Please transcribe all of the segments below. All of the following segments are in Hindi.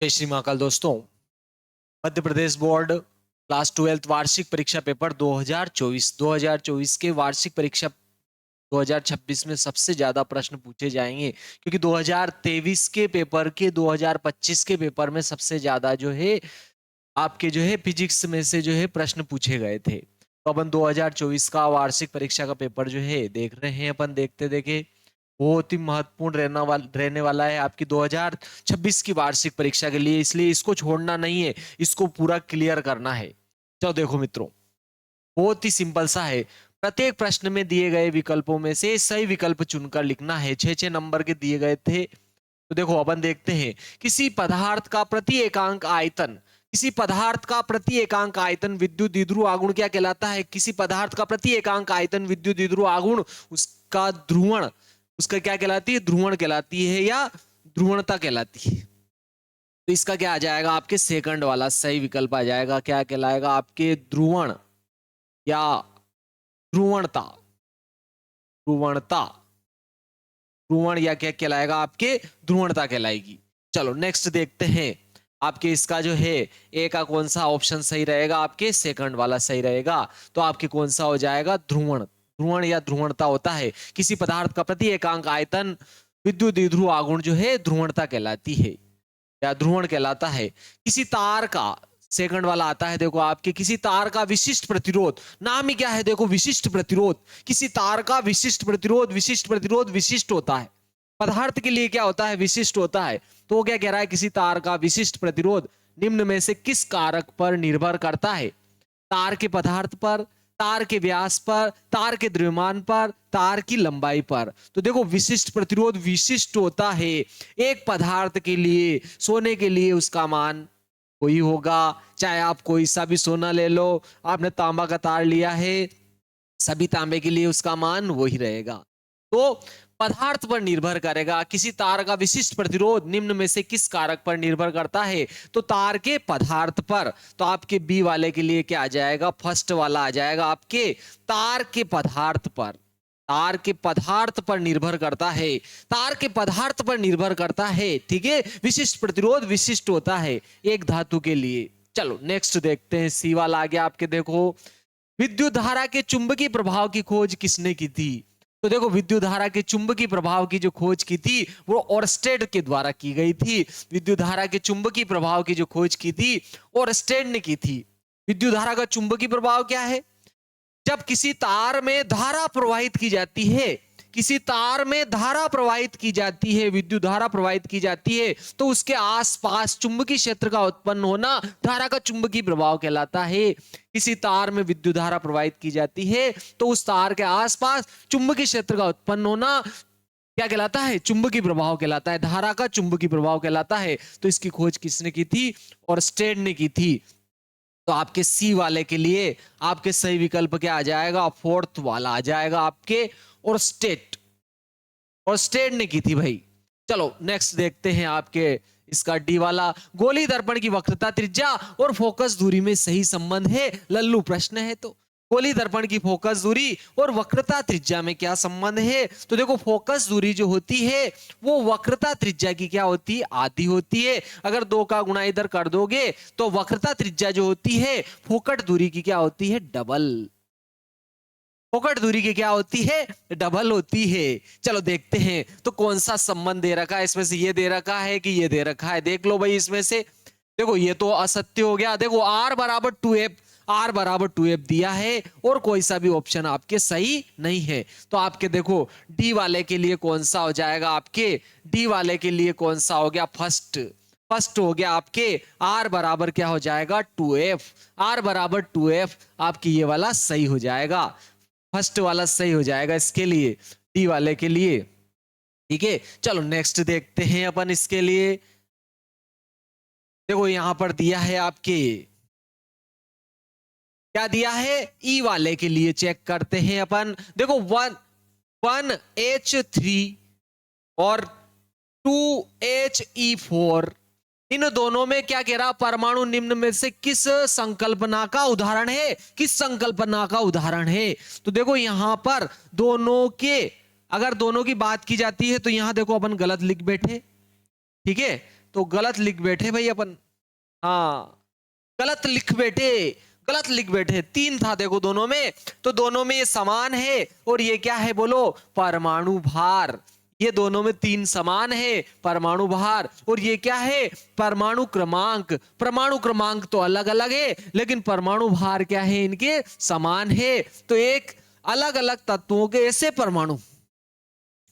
जय श्री महाकाल दोस्तों। मध्य प्रदेश बोर्ड क्लास 12 वार्षिक परीक्षा पेपर 2024 के वार्षिक परीक्षा 2026 में सबसे ज्यादा प्रश्न पूछे जाएंगे, क्योंकि 2023 के पेपर के 2025 के पेपर में सबसे ज्यादा जो है आपके जो है फिजिक्स में से जो है प्रश्न पूछे गए थे। तो अपन 2024 का वार्षिक परीक्षा का पेपर जो है देख रहे हैं। अपन देखते देखे बहुत ही महत्वपूर्ण रहने वाला है आपकी 2026 की वार्षिक परीक्षा के लिए, इसलिए इसको छोड़ना नहीं है, इसको पूरा क्लियर करना है। चलो देखो मित्रों, बहुत ही सिंपल सा है। प्रत्येक प्रश्न में दिए गए विकल्पों में से सही विकल्प चुनकर लिखना है। 6-6 नंबर के दिए गए थे। तो देखो अपन देखते हैं, किसी पदार्थ का प्रति एकांक आयतन, किसी पदार्थ का प्रति एकांक आयतन विद्युत द्विध्रुव आघूर्ण क्या कहलाता है? किसी पदार्थ का प्रति एकांक आयतन विद्युत द्विध्रुव आघूर्ण उसका ध्रुवण, उसका क्या कहलाती है? ध्रुवण कहलाती है या ध्रुवणता कहलाती है। तो इसका क्या आ जाएगा? आपके सेकंड वाला सही विकल्प आ जाएगा। क्या कहलाएगा? आपके ध्रुवण या ध्रुवणता, ध्रुवणता, ध्रुवण या क्या कहलाएगा? आपके ध्रुवणता कहलाएगी। चलो नेक्स्ट देखते हैं आपके इसका जो है ए का कौन सा ऑप्शन सही रहेगा? आपके सेकंड वाला सही रहेगा। तो आपके कौन सा हो जाएगा? ध्रुवण। ध्रुवण या ध्रुवणता होता है किसी पदार्थ का प्रति एकांक आयतन विद्युत द्विध्रुव आघूर्ण जो है ध्रुवणता कहलाती है या ध्रुवण कहलाता है। किसी तार का, सेकंड वाला आता है देखो आपके, किसी तार का विशिष्ट प्रतिरोध, नाम ही क्या है देखो, विशिष्ट प्रतिरोध। किसी तार का विशिष्ट प्रतिरोध, विशिष्ट प्रतिरोध विशिष्ट होता है। पदार्थ के लिए क्या होता है? विशिष्ट होता है। तो वो क्या कह रहा है? किसी तार का विशिष्ट प्रतिरोध निम्न में से किस कारक पर निर्भर करता है? तार के पदार्थ पर, तार के व्यास पर, तार के द्रव्यमान पर, तार की लंबाई पर। तो देखो विशिष्ट प्रतिरोध विशिष्ट होता है। एक पदार्थ के लिए, सोने के लिए उसका मान वही होगा, चाहे आप कोई सा भी सोना ले लो। आपने तांबा का तार लिया है, सभी तांबे के लिए उसका मान वही रहेगा। तो पदार्थ पर निर्भर करेगा। किसी तार का विशिष्ट प्रतिरोध निम्न में से किस कारक पर निर्भर करता है? तो तार के पदार्थ पर। तो आपके बी वाले के लिए क्या आ जाएगा? फर्स्ट वाला आ जाएगा आपके तार के पदार्थ पर। तार के पदार्थ पर निर्भर करता है, तार के पदार्थ पर निर्भर करता है। ठीक है, विशिष्ट प्रतिरोध विशिष्ट होता है एक धातु के लिए। चलो नेक्स्ट देखते हैं, सी वाला आ गया आपके। देखो विद्युत धारा के चुंबकीय प्रभाव की खोज किसने की थी? तो देखो विद्युत धारा के चुंबकीय प्रभाव की जो खोज की थी वो ओरस्टेड के द्वारा की गई थी। विद्युत धारा के चुंबकीय प्रभाव की जो खोज की थी ओरस्टेड ने की थी। विद्युत धारा का चुंबकीय प्रभाव क्या है? जब किसी तार में धारा प्रवाहित की जाती है, किसी तार में धारा प्रवाहित की जाती है, विद्युत धारा प्रवाहित की जाती है, तो उसके आसपास चुंबकीय क्षेत्र का उत्पन्न होना धारा का चुंबकीय प्रभाव कहलाता है। किसी तार में विद्युत धारा प्रवाहित की जाती है तो उस तार के आसपास चुंबकीय क्षेत्र का उत्पन्न होना क्या कहलाता है? चुंबकीय प्रभाव कहलाता है, धारा का चुंबकीय प्रभाव कहलाता है। तो इसकी खोज किसने की थी? ओरस्टेड ने की थी। तो आपके सी वाले के लिए आपके सही विकल्प क्या आ जाएगा? फोर्थ वाला आ जाएगा आपके ओरस्टेड। ओरस्टेड ने की थी भाई। चलो नेक्स्ट देखते हैं आपके इसका डी वाला। गोली दर्पण की वक्रता, त्रिज्या और फोकस दूरी में सही संबंध है? लल्लू प्रश्न है। तो गोली दर्पण की फोकस दूरी और वक्रता त्रिज्या में क्या संबंध है? तो देखो फोकस दूरी जो होती है वो वक्रता त्रिज्या की क्या होती है? आधी होती है। अगर 2 का गुणा इधर कर दोगे तो वक्रता त्रिज्या जो होती है फोकट दूरी की क्या होती है? डबल। फोकट दूरी की क्या होती है? डबल होती है। चलो देखते हैं तो कौन सा संबंध दे रखा है इसमें से। ये दे रखा है कि ये दे रखा है? देख लो भाई इसमें से। देखो ये तो असत्य हो गया। देखो r बराबर 2f, r बराबर 2f दिया है और कोई सा भी ऑप्शन आपके सही नहीं है। तो आपके देखो डी वाले के लिए कौन सा हो जाएगा? आपके डी वाले के लिए कौन सा हो गया? फर्स्ट। फर्स्ट हो गया आपके r बराबर क्या हो जाएगा? 2f। r बराबर 2f आपकी ये वाला सही हो जाएगा। फर्स्ट वाला सही हो जाएगा इसके लिए, डी वाले के लिए। ठीक है, चलो नेक्स्ट देखते हैं अपन इसके लिए। देखो यहां पर दिया है आपके, क्या दिया है? ई वाले के लिए चेक करते हैं अपन। देखो 1H3 और 2He4, इन दोनों में क्या कह रहा? परमाणु निम्न में से किस संकल्पना का उदाहरण है? किस संकल्पना का उदाहरण है? तो देखो यहां पर दोनों के, अगर दोनों की बात की जाती है तो यहां देखो अपन गलत लिख बैठे। ठीक है, तो गलत लिख बैठे भाई अपन। हाँ, गलत लिख बैठे, गलत लिख बैठे। 3 था देखो दोनों में, तो दोनों में ये समान है और ये क्या है बोलो, परमाणु भार। ये दोनों में 3 समान है, परमाणु भार, और ये क्या है, परमाणु क्रमांक। परमाणु क्रमांक तो अलग अलग है, लेकिन परमाणु भार क्या है, इनके समान है। तो एक अलग अलग तत्वों के ऐसे परमाणु,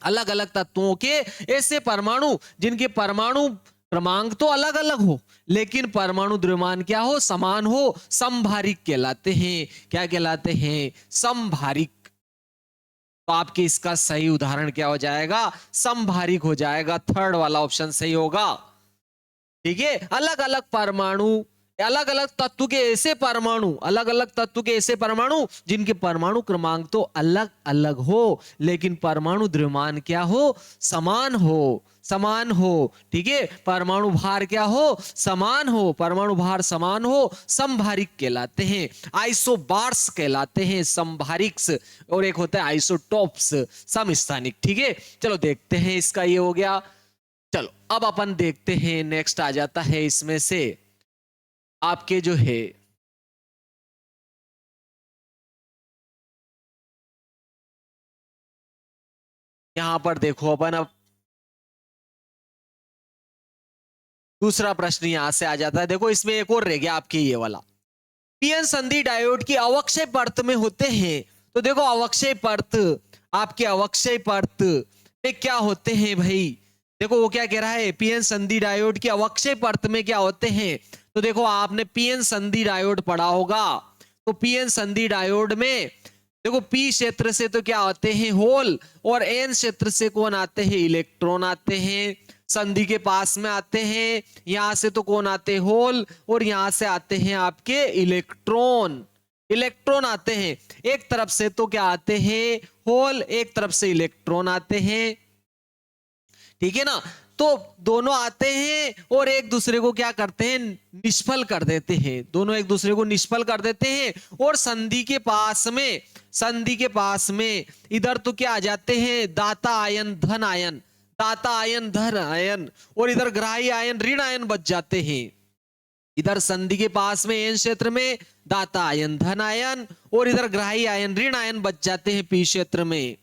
अलग अलग तत्वों के ऐसे परमाणु जिनके परमाणु क्रमांक तो अलग अलग हो, लेकिन परमाणु द्रव्यमान क्या हो, समान हो, समभारिक कहलाते हैं। क्या कहलाते हैं, समभारिक। तो आपके इसका सही उदाहरण क्या हो जाएगा, समभारिक हो जाएगा। थर्ड वाला ऑप्शन सही होगा। ठीक है, अलग अलग परमाणु, अलग अलग तत्व के ऐसे परमाणु, अलग अलग तत्व के ऐसे परमाणु जिनके परमाणु क्रमांक तो अलग अलग हो, लेकिन परमाणु द्रव्यमान क्या हो, समान हो, समान हो। ठीक है, परमाणु भार क्या हो, समान हो, परमाणु भार समान हो, समभारिक कहलाते हैं। आइसोबार्स कहलाते हैं, समभारिक्स। और एक होता है आइसोटोप्स, समस्थानिक। ठीक है, चलो देखते हैं, इसका ये हो गया। चलो अब अपन देखते हैं, नेक्स्ट आ जाता है इसमें से आपके जो है, यहां पर देखो अपन अब दूसरा प्रश्न यहां से आ जाता है। देखो इसमें एक और रह गया आपके ये वाला, पीएन संधि डायोड की अवक्षय परत में होते हैं। तो देखो अवक्षय परत, आपके अवक्षय परत में क्या होते हैं भाई, देखो वो क्या कह रहा है, पीएन संधि डायोड की अवक्षय परत में क्या होते हैं। तो देखो आपने पीएन संधि डायोड पढ़ा होगा, तो पीएन संधि डायोड में देखो पी क्षेत्र से तो क्या आते हैं, होल, और एन क्षेत्र से कौन आते हैं, इलेक्ट्रॉन आते हैं। संधि के पास में आते हैं, यहां से तो कौन आते हैं, होल, और यहां से आते हैं आपके इलेक्ट्रॉन। इलेक्ट्रॉन आते हैं, एक तरफ से तो क्या आते हैं, होल, एक तरफ से इलेक्ट्रॉन आते हैं। ठीक है ना, तो दोनों आते हैं और एक दूसरे को क्या करते हैं, निष्फल कर देते हैं। दोनों एक दूसरे को निष्फल कर देते हैं, और संधि के पास में, संधि के पास में इधर तो क्या आ जाते हैं, दाता आयन धन आयन, दाता आयन धन आयन, और इधर ग्राही आयन ऋण आयन बच जाते हैं। इधर संधि के पास में एन क्षेत्र में दाता आयन धन आयन, और इधर ग्राही आयन ऋण आयन बच जाते हैं पी क्षेत्र में।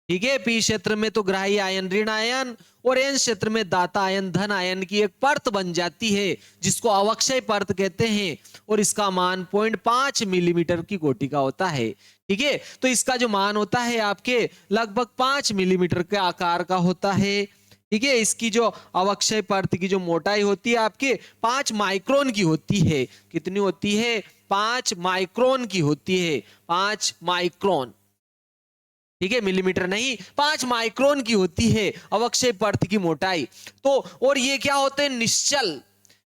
ठीक है, पी क्षेत्र में तो ग्राही आयन ऋण आयन, और एन क्षेत्र में दाता आयन धन आयन की एक परत बन जाती है, जिसको अवक्षय परत कहते हैं, और इसका मान 0.5 मिलीमीटर की कोटि का होता है। ठीक है, तो इसका जो मान होता है आपके लगभग 5 मिलीमीटर के आकार का होता है। ठीक है, इसकी जो अवक्षय परत की जो मोटाई होती है आपके 5 माइक्रोन की होती है। कितनी होती है, 5 माइक्रोन की होती है, 5 माइक्रोन। ठीक है, मिलीमीटर नहीं, 5 माइक्रोन की होती है अवक्षय परत की मोटाई। तो और ये क्या होते हैं, निश्चल,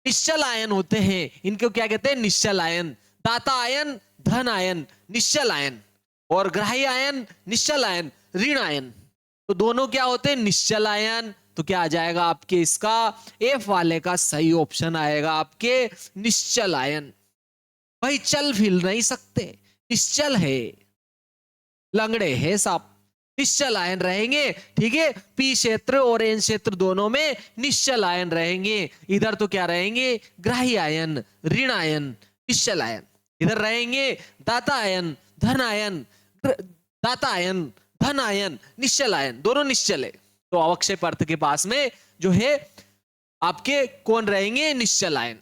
निश्चल आयन होते हैं। इनको क्या कहते हैं, निश्चल आयन। दाता आयन धन आयन निश्चल आयन, और ग्राही आयन निश्चल आयन ऋण आयन। तो दोनों क्या होते हैं, निश्चल आयन। तो क्या आ जाएगा आपके, इसका एफ वाले का सही ऑप्शन आएगा आपके निश्चल आयन। भाई चल फिर नहीं सकते, निश्चल है, लंगड़े है साहब, निश्चल आयन रहेंगे। ठीक है, पी क्षेत्र और एन क्षेत्र दोनों में निश्चल आयन रहेंगे। इधर तो क्या रहेंगे, ग्राही आयन ऋण आयन निश्चल आयन, इधर रहेंगे दाता आयन धन आयन, दाता आयन धन आयन निश्चल आयन, दोनों निश्चल है। तो अवक्षय परत के पास में जो है आपके कौन रहेंगे, निश्चल आयन।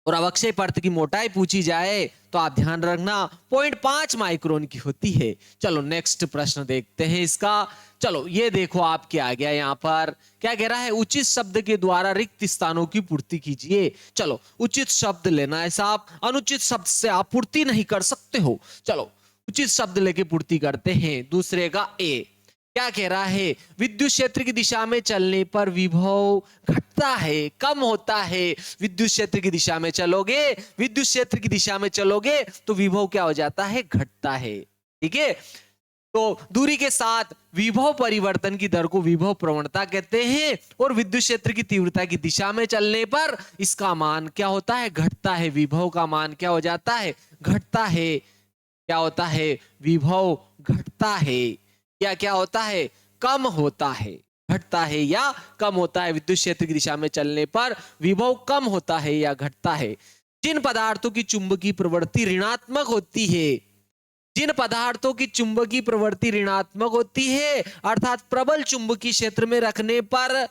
और अवक्षय परत की मोटाई पूछी जाए तो आप ध्यान रखना 0.5 माइक्रोन की होती है। चलो नेक्स्ट प्रश्न देखते हैं इसका। चलो ये देखो आपके आ गया, यहाँ पर क्या कह रहा है, उचित शब्द के द्वारा रिक्त स्थानों की पूर्ति कीजिए। चलो उचित शब्द लेना है साहब, अनुचित शब्द से आप पूर्ति नहीं कर सकते हो। चलो उचित शब्द लेके पूर्ति करते हैं। दूसरे का ए क्या कह रहा है, विद्युत क्षेत्र की दिशा में चलने पर विभव घटता है, कम होता है। विद्युत क्षेत्र की दिशा में चलोगे, विद्युत क्षेत्र की दिशा में चलोगे तो विभव क्या हो जाता है, घटता है। ठीक है, तो दूरी के साथ विभव परिवर्तन की दर को विभव प्रवणता कहते हैं, और विद्युत क्षेत्र की तीव्रता की दिशा में चलने पर इसका मान क्या होता है, घटता है। विभव का मान क्या हो जाता है, घटता है। क्या होता है, विभव घटता है, या क्या होता है, कम होता है। घटता है या कम होता है? विद्युत क्षेत्र की दिशा में चलने पर विभव कम होता है या घटता है? जिन पदार्थों की चुंबकीय प्रवृत्ति ऋणात्मक होती है, जिन पदार्थों की चुंबकीय प्रवृत्ति ऋणात्मक होती है अर्थात प्रबल चुंबकीय क्षेत्र में रखने पर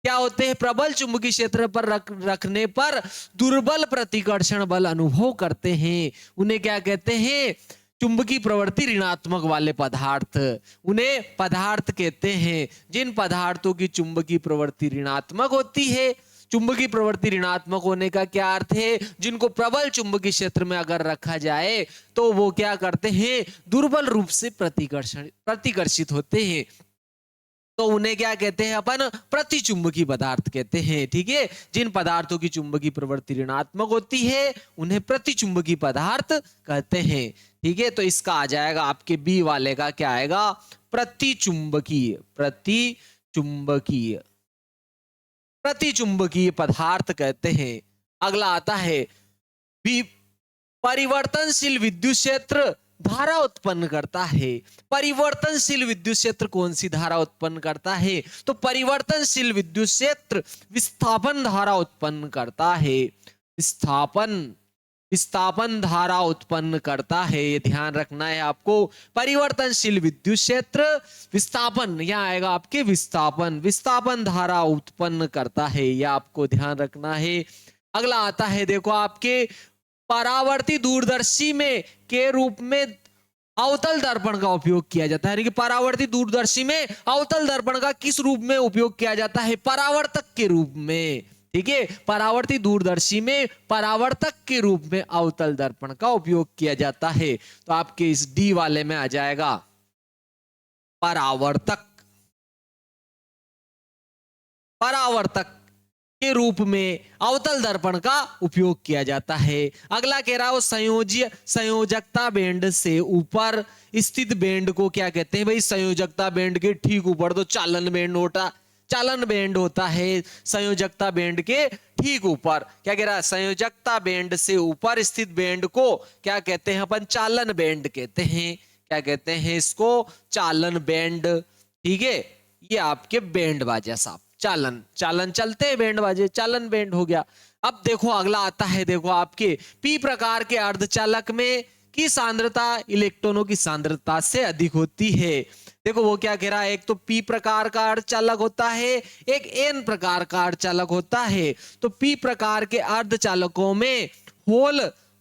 क्या होते हैं? प्रबल चुंबकीय क्षेत्र पर रखने पर दुर्बल प्रतिकर्षण बल अनुभव करते हैं, उन्हें क्या कहते हैं? चुंबकीय प्रवृत्ति ऋणात्मक वाले पदार्थ, उन्हें पदार्थ कहते हैं। जिन पदार्थों की चुंबकीय प्रवृत्ति ऋणात्मक होती है, चुंबकीय प्रवृत्ति ऋणात्मक होने का क्या अर्थ है? जिनको प्रबल चुंबकीय क्षेत्र में अगर रखा जाए तो वो क्या करते हैं? दुर्बल रूप से प्रतिकर्षित होते हैं, तो उन्हें क्या कहते हैं? अपन प्रतिचुंबकीय पदार्थ कहते हैं। ठीक है, जिन पदार्थों की चुंबकीय प्रवृत्ति ऋणात्मक होती है उन्हें प्रतिचुंबकीय पदार्थ कहते हैं। ठीक है, तो इसका आ जाएगा आपके बी वाले का क्या आएगा? प्रतिचुंबकीय, प्रतिचुंबकीय, प्रतिचुंबकीय पदार्थ कहते हैं। अगला आता है परिवर्तनशील विद्युत क्षेत्र धारा उत्पन्न करता है। परिवर्तनशील विद्युत क्षेत्र कौन सी धारा उत्पन्न करता है? तो परिवर्तनशील विद्युत क्षेत्र विस्थापन धारा उत्पन्न करता है। विस्थापन धारा उत्पन्न करता है, ये ध्यान रखना है आपको। परिवर्तनशील विद्युत क्षेत्र विस्थापन, यहां आएगा आपके विस्थापन धारा उत्पन्न करता है, यह आपको ध्यान रखना है। अगला आता है देखो आपके परावर्ती दूरदर्शी में के रूप में अवतल दर्पण का उपयोग किया जाता है। यानी कि परावर्ती दूरदर्शी में अवतल दर्पण का किस रूप में उपयोग किया जाता है? परावर्तक के रूप में। ठीक है, परावर्ती दूरदर्शी में परावर्तक के रूप में अवतल दर्पण का उपयोग किया जाता है। तो आपके इस डी वाले में आ जाएगा परावर्तक, परावर्तक के रूप में अवतल दर्पण का उपयोग किया जाता है। अगला कह रहा है संयोजकता बैंड से ऊपर स्थित बैंड को क्या कहते हैं? भाई संयोजकता बैंड के ठीक ऊपर तो चालन बैंड होता है। संयोजकता बैंड के ठीक ऊपर क्या कह रहा है? संयोजकता बैंड से ऊपर स्थित बैंड को क्या कहते हैं? अपन चालन बैंड कहते हैं। क्या कहते हैं इसको? चालन बैंड। ठीक है, ये आपके बैंड बाजा साहब, चालन चलते हैं बैंड बाजे, चालन बैंड हो गया। अब देखो अगला आता है, देखो आपके पी प्रकार के अर्धचालक में की सांद्रता इलेक्ट्रॉनों की सांद्रता से अधिक होती है। देखो वो क्या कह रहा है? एक तो पी प्रकार का अर्धचालक होता है, एक एन प्रकार का अर्धचालक होता है। तो पी प्रकार के अर्धचालकों में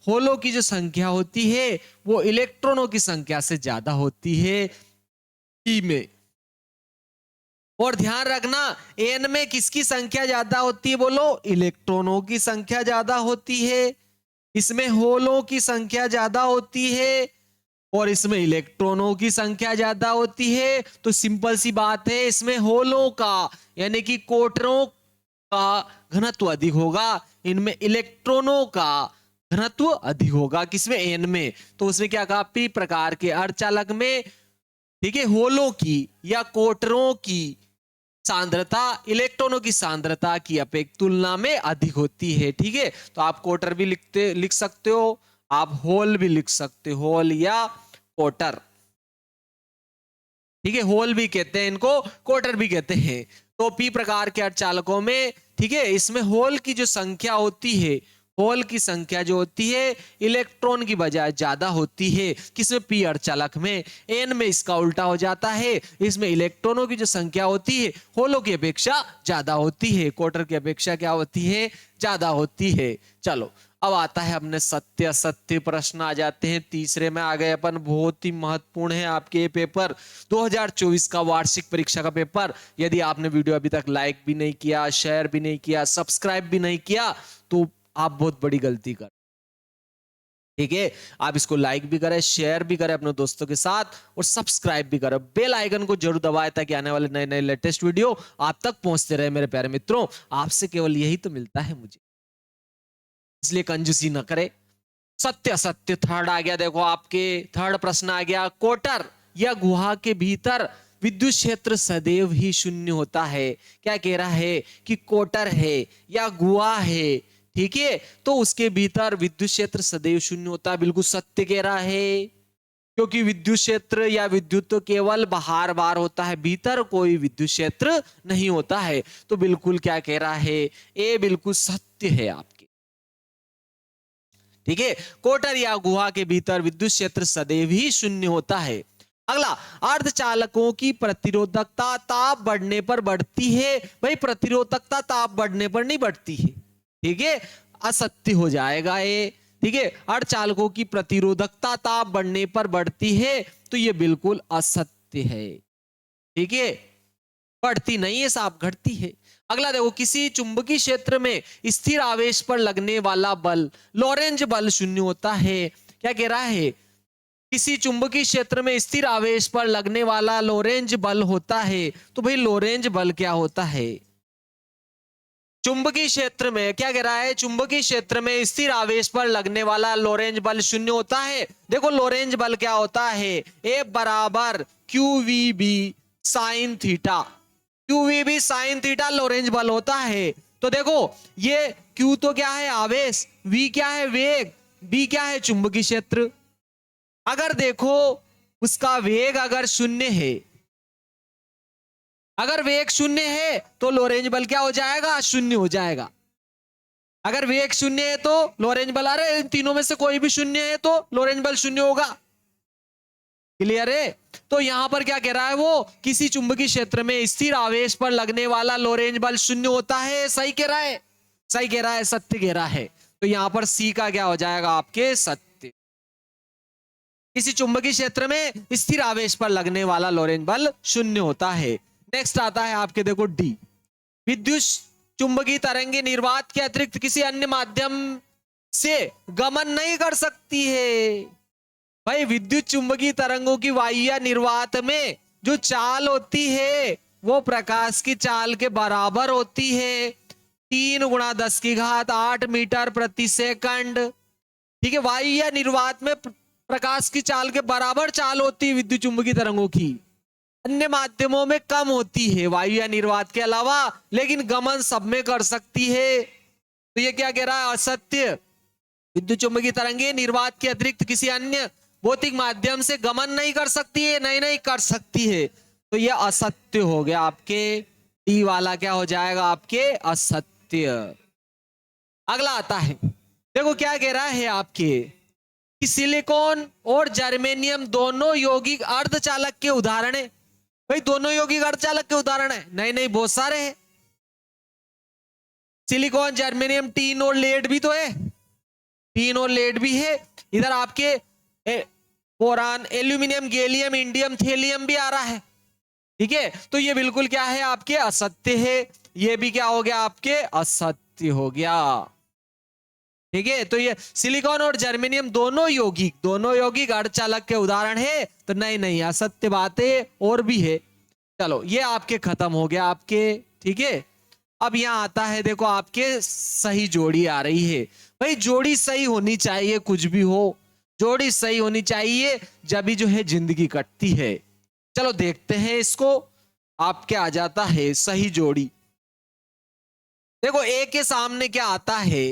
होलों की जो संख्या होती है वो इलेक्ट्रॉनों की संख्या से ज्यादा होती है पी में। और ध्यान रखना एन में किसकी संख्या ज्यादा होती है? बोलो, इलेक्ट्रॉनों की संख्या ज्यादा होती है। इसमें होलों की संख्या ज्यादा होती है और इसमें इलेक्ट्रॉनों की संख्या ज्यादा होती है। तो सिंपल सी बात है, इसमें होलों का यानी कि कोटरों का घनत्व अधिक होगा, इनमें इलेक्ट्रॉनों का घनत्व अधिक होगा। किसमें? एन में। तो उसमें क्या कहा? पी प्रकार के अर्धचालक में, ठीक है, होलों की या कोटरों की सांद्रता इलेक्ट्रॉनों की सांद्रता की अपेक्षा तुलना में अधिक होती है। ठीक है, तो आप कोटर भी लिख सकते हो, आप होल भी लिख सकते हो, होल या कोटर। ठीक है, होल भी कहते हैं इनको, कोटर भी कहते हैं। तो पी प्रकार के अर्धचालकों में, ठीक है, इसमें होल की जो संख्या होती है, होल की संख्या जो होती है इलेक्ट्रॉन की बजाय ज्यादा होती है। किसमें? पी अर्धचालक में। एन में इसका उल्टा हो जाता है, इसमें इलेक्ट्रॉनों की जो संख्या होती है होलों की अपेक्षा ज्यादा होती है, क्वार्टर की अपेक्षा क्या होती है? ज्यादा होती है। चलो अब आता है अपने सत्य असत्य प्रश्न आ जाते हैं। तीसरे में आ गए अपन, बहुत ही महत्वपूर्ण है आपके ये पेपर 2024 का वार्षिक परीक्षा का पेपर। यदि आपने वीडियो अभी तक लाइक भी नहीं किया, शेयर भी नहीं किया, सब्सक्राइब भी नहीं किया तो आप बहुत बड़ी गलती कर। ठीक है, आप इसको लाइक भी करें, शेयर भी करें अपने दोस्तों के साथ और सब्सक्राइब भी करें। बेल आइकन को जरूर दबाएं ताकि आने वाले नए नए लेटेस्ट वीडियो आप तक पहुंचते रहे। मेरे प्यारे मित्रों, आपसे केवल यही तो मिलता है मुझे, इसलिए कंजूसी न करें। सत्य असत्य थर्ड आ गया, देखो आपके थर्ड प्रश्न आ गया, कोटर या गुहा के भीतर विद्युत क्षेत्र सदैव ही शून्य होता है। क्या कह रहा है कि कोटर है या गुहा है, ठीक है, तो उसके भीतर विद्युत क्षेत्र सदैव शून्य होता है। बिल्कुल सत्य कह रहा है। क्योंकि विद्युत क्षेत्र या विद्युत तो केवल बाहर बाहर होता है, भीतर कोई विद्युत क्षेत्र नहीं होता है। तो बिल्कुल क्या कह रहा है, ए बिल्कुल सत्य है आपके। ठीक है, कोटर या गुहा के भीतर विद्युत क्षेत्र सदैव ही शून्य होता है। अगला, अर्धचालकों की प्रतिरोधकता ताप बढ़ने पर बढ़ती है। भाई प्रतिरोधकता ताप बढ़ने पर नहीं बढ़ती है, ठीक है, असत्य हो जाएगा ये। ठीक है, अर्धचालकों की प्रतिरोधकता ताप बढ़ने पर बढ़ती है, तो ये बिल्कुल असत्य है। ठीक है, बढ़ती नहीं है साहब, घटती है। अगला देखो, किसी चुंबकीय क्षेत्र में स्थिर आवेश पर लगने वाला बल लॉरेंज बल शून्य होता है। क्या कह रहा है, किसी चुंबकीय क्षेत्र में स्थिर आवेश पर लगने वाला लॉरेंज बल होता है। तो भाई लॉरेंज बल क्या होता है, चुंबकीय क्षेत्र में क्या कह रहा है, चुंबकीय क्षेत्र में स्थिर आवेश पर लगने वाला लॉरेंज बल शून्य होता है। देखो लॉरेंज बल क्या होता है, ए बराबर QVB sine theta, QVB sine theta Lorentz बल होता है। तो देखो ये Q तो क्या है आवेश, V क्या है वेग, B क्या है चुंबकीय क्षेत्र। अगर देखो उसका वेग अगर शून्य है, अगर वेग शून्य है तो लॉरेंज बल क्या हो जाएगा, शून्य हो जाएगा। अगर वेग शून्य है तो लॉरेंज बल, अरे इन तीनों में से कोई भी शून्य है तो लॉरेंज बल शून्य होगा। क्लियर है। तो यहां पर क्या कह रहा है वो, किसी चुंबकीय क्षेत्र में स्थिर आवेश पर लगने वाला लॉरेंज बल शून्य होता है। सही कह रहा है, सही कह रहा है, सत्य कह रहा है। तो यहां पर सी का क्या हो जाएगा आपके, सत्य। किसी चुंबकीय क्षेत्र में स्थिर आवेश पर लगने वाला लॉरेंज बल शून्य होता है। नेक्स्ट आता है आपके देखो डी, विद्युत चुंबकीय तरंगे निर्वात के अतिरिक्त किसी अन्य माध्यम से गमन नहीं कर सकती है। भाई विद्युत चुंबकीय तरंगों की वायु निर्वात में जो चाल होती है वो प्रकाश की चाल के बराबर होती है, 3 × 10⁸ मीटर प्रति सेकंड। ठीक है, वायु निर्वात में प्रकाश की चाल के बराबर चाल होती है विद्युत चुंबकीय तरंगों की। अन्य माध्यमों में कम होती है वायु या निर्वात के अलावा, लेकिन गमन सब में कर सकती है। तो ये क्या कह रहा है, असत्य। विद्युत चुंबकीय तरंगे निर्वात के अतिरिक्त किसी अन्य भौतिक माध्यम से गमन नहीं कर सकती है, नहीं नहीं कर सकती है। तो ये असत्य हो गया आपके, डी वाला क्या हो जाएगा आपके, असत्य। अगला आता है, देखो क्या कह रहा है आपके, कि सिलिकॉन और जर्मेनियम दोनों यौगिक अर्धचालक के उदाहरण है। भाई दोनों यौगिक अर्धचालक के उदाहरण है, नहीं नहीं बहुत सारे हैं। सिलिकॉन जर्मेनियम टीन और लेड भी तो है, टीन और लेड भी है। इधर आपके boron aluminium gallium indium thallium भी आ रहा है। ठीक है, तो ये बिल्कुल क्या है आपके, असत्य है। ये भी क्या हो गया आपके, असत्य हो गया। ठीक है, तो ये सिलिकॉन और जर्मेनियम दोनों यौगिक अर्धचालक के उदाहरण है। तो नहीं नहीं असत्य बात है, और भी है। चलो ये आपके खत्म हो गया आपके। ठीक है, अब यहां आता है देखो आपके सही जोड़ी आ रही है। भाई जोड़ी सही होनी चाहिए, कुछ भी हो जोड़ी सही होनी चाहिए, जब भी जो है जिंदगी कटती है। चलो देखते हैं इसको, आपके आ जाता है सही जोड़ी। देखो ए के सामने क्या आता है,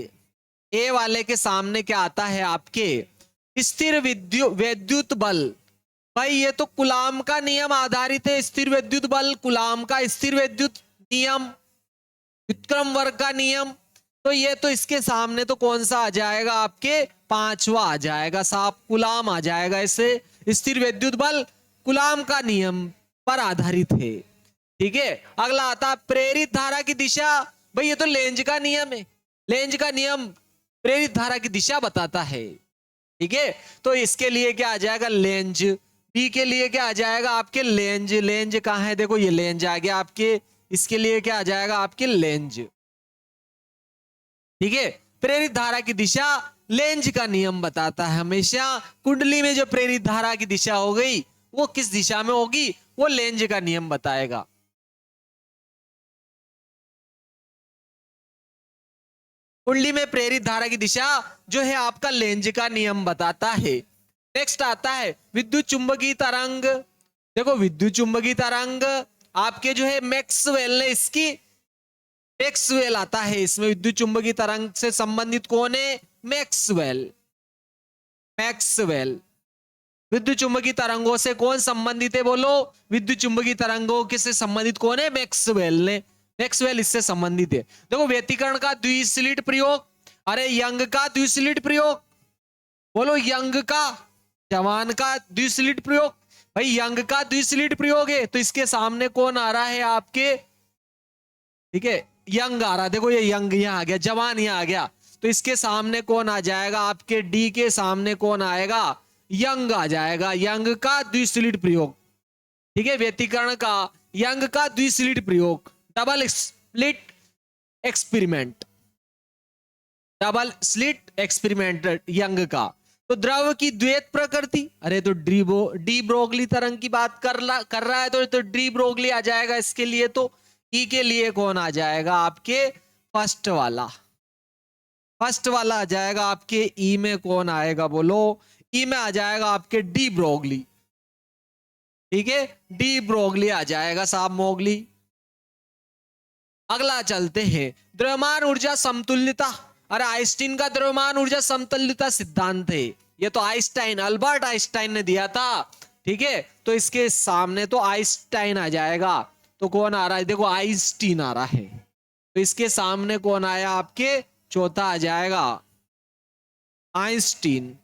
ए वाले के सामने क्या आता है आपके, स्थिर विद्युत बल। भाई ये तो कुलाम का नियम आधारित है, स्थिर विद्युत बल कुलाम का स्थिर विद्युत नियम, व्युत्क्रम वर्ग का नियम। तो ये तो इसके सामने तो कौन सा आ जाएगा आपके, पांचवा आ जाएगा साहब, कुलाम आ जाएगा। इसे स्थिर विद्युत बल कुलाम का नियम पर आधारित है। ठीक है, अगला आता है प्रेरित धारा की दिशा। भाई ये तो लेंज का नियम है, लेंज का नियम प्रेरित धारा की दिशा बताता है। ठीक है, तो इसके लिए क्या आ जाएगा, लेंज। बी के लिए क्या आ जाएगा आपके, लेंज। लेंज कहां है, देखो ये लेंज आ गया आपके, इसके लिए क्या आ जाएगा आपके, लेंज। ठीक है, प्रेरित धारा की दिशा लेंज का नियम बताता है हमेशा। कुंडली में जो प्रेरित धारा की दिशा हो गई वो किस दिशा में होगी, वो लेंज का नियम बताएगा। कुंडली में प्रेरित धारा की दिशा जो है आपका लेंज का नियम बताता है। नेक्स्ट आता है विद्युत चुंबकीय तरंग। देखो विद्युत चुंबकीय तरंग आपके जो है मैक्सवेल ने इसकी, मैक्सवेल आता है इसमें, विद्युत चुंबकीय तरंग से संबंधित कौन है, मैक्सवेल। मैक्सवेल विद्युत चुंबकीय तरंगों से कौन संबंधित है? बोलो, विद्युत चुंबकीय तरंगों के से संबंधित कौन है? मैक्सवेल ने, मैक्सवेल इससे संबंधित है। देखो, व्यतिकरण का द्विस्लिट प्रयोग, अरे यंग का द्विस्लिट प्रयोग, बोलो यंग का, जवान का द्विस्लिट प्रयोग, भाई यंग का द्विस्लिट प्रयोग है, तो इसके सामने कौन आ रहा है आपके? ठीक है, यंग आ रहा, देखो ये यंग यहां आ गया, जवान यहां आ गया, तो इसके सामने कौन आ जाएगा आपके? डी के सामने कौन आएगा? यंग आ जाएगा, यंग का द्विस्लिट प्रयोग। ठीक है, व्यतिकरण का यंग का द्विस्लिट प्रयोग, double slit experiment, double slit experiment young का। तो द्रव की द्वैत प्रकृति, अरे तो डी ब्रोगली तरंग की बात कर रहा है, तो डी ब्रोगली आ जाएगा इसके लिए। तो ई के लिए कौन आ जाएगा आपके? फर्स्ट वाला, फर्स्ट वाला आ जाएगा आपके। ई में कौन आएगा? बोलो, ई में आ जाएगा आपके डी ब्रोगली। ठीक है, डी ब्रोगली आ जाएगा साहब, मोगली। अगला चलते हैं, द्रव्यमान ऊर्जा समतुल्यता। अरे आइंस्टीन का द्रव्यमान ऊर्जा समतुल्यता सिद्धांत है, ये तो आइंस्टाइन, अल्बर्ट आइंस्टाइन ने दिया था। ठीक है, तो इसके सामने तो आइंस्टाइन आ जाएगा, तो कौन आ रहा है? देखो आइंस्टीन आ रहा है, तो इसके सामने कौन आया आपके? चौथा आ जाएगा आइंस्टीन,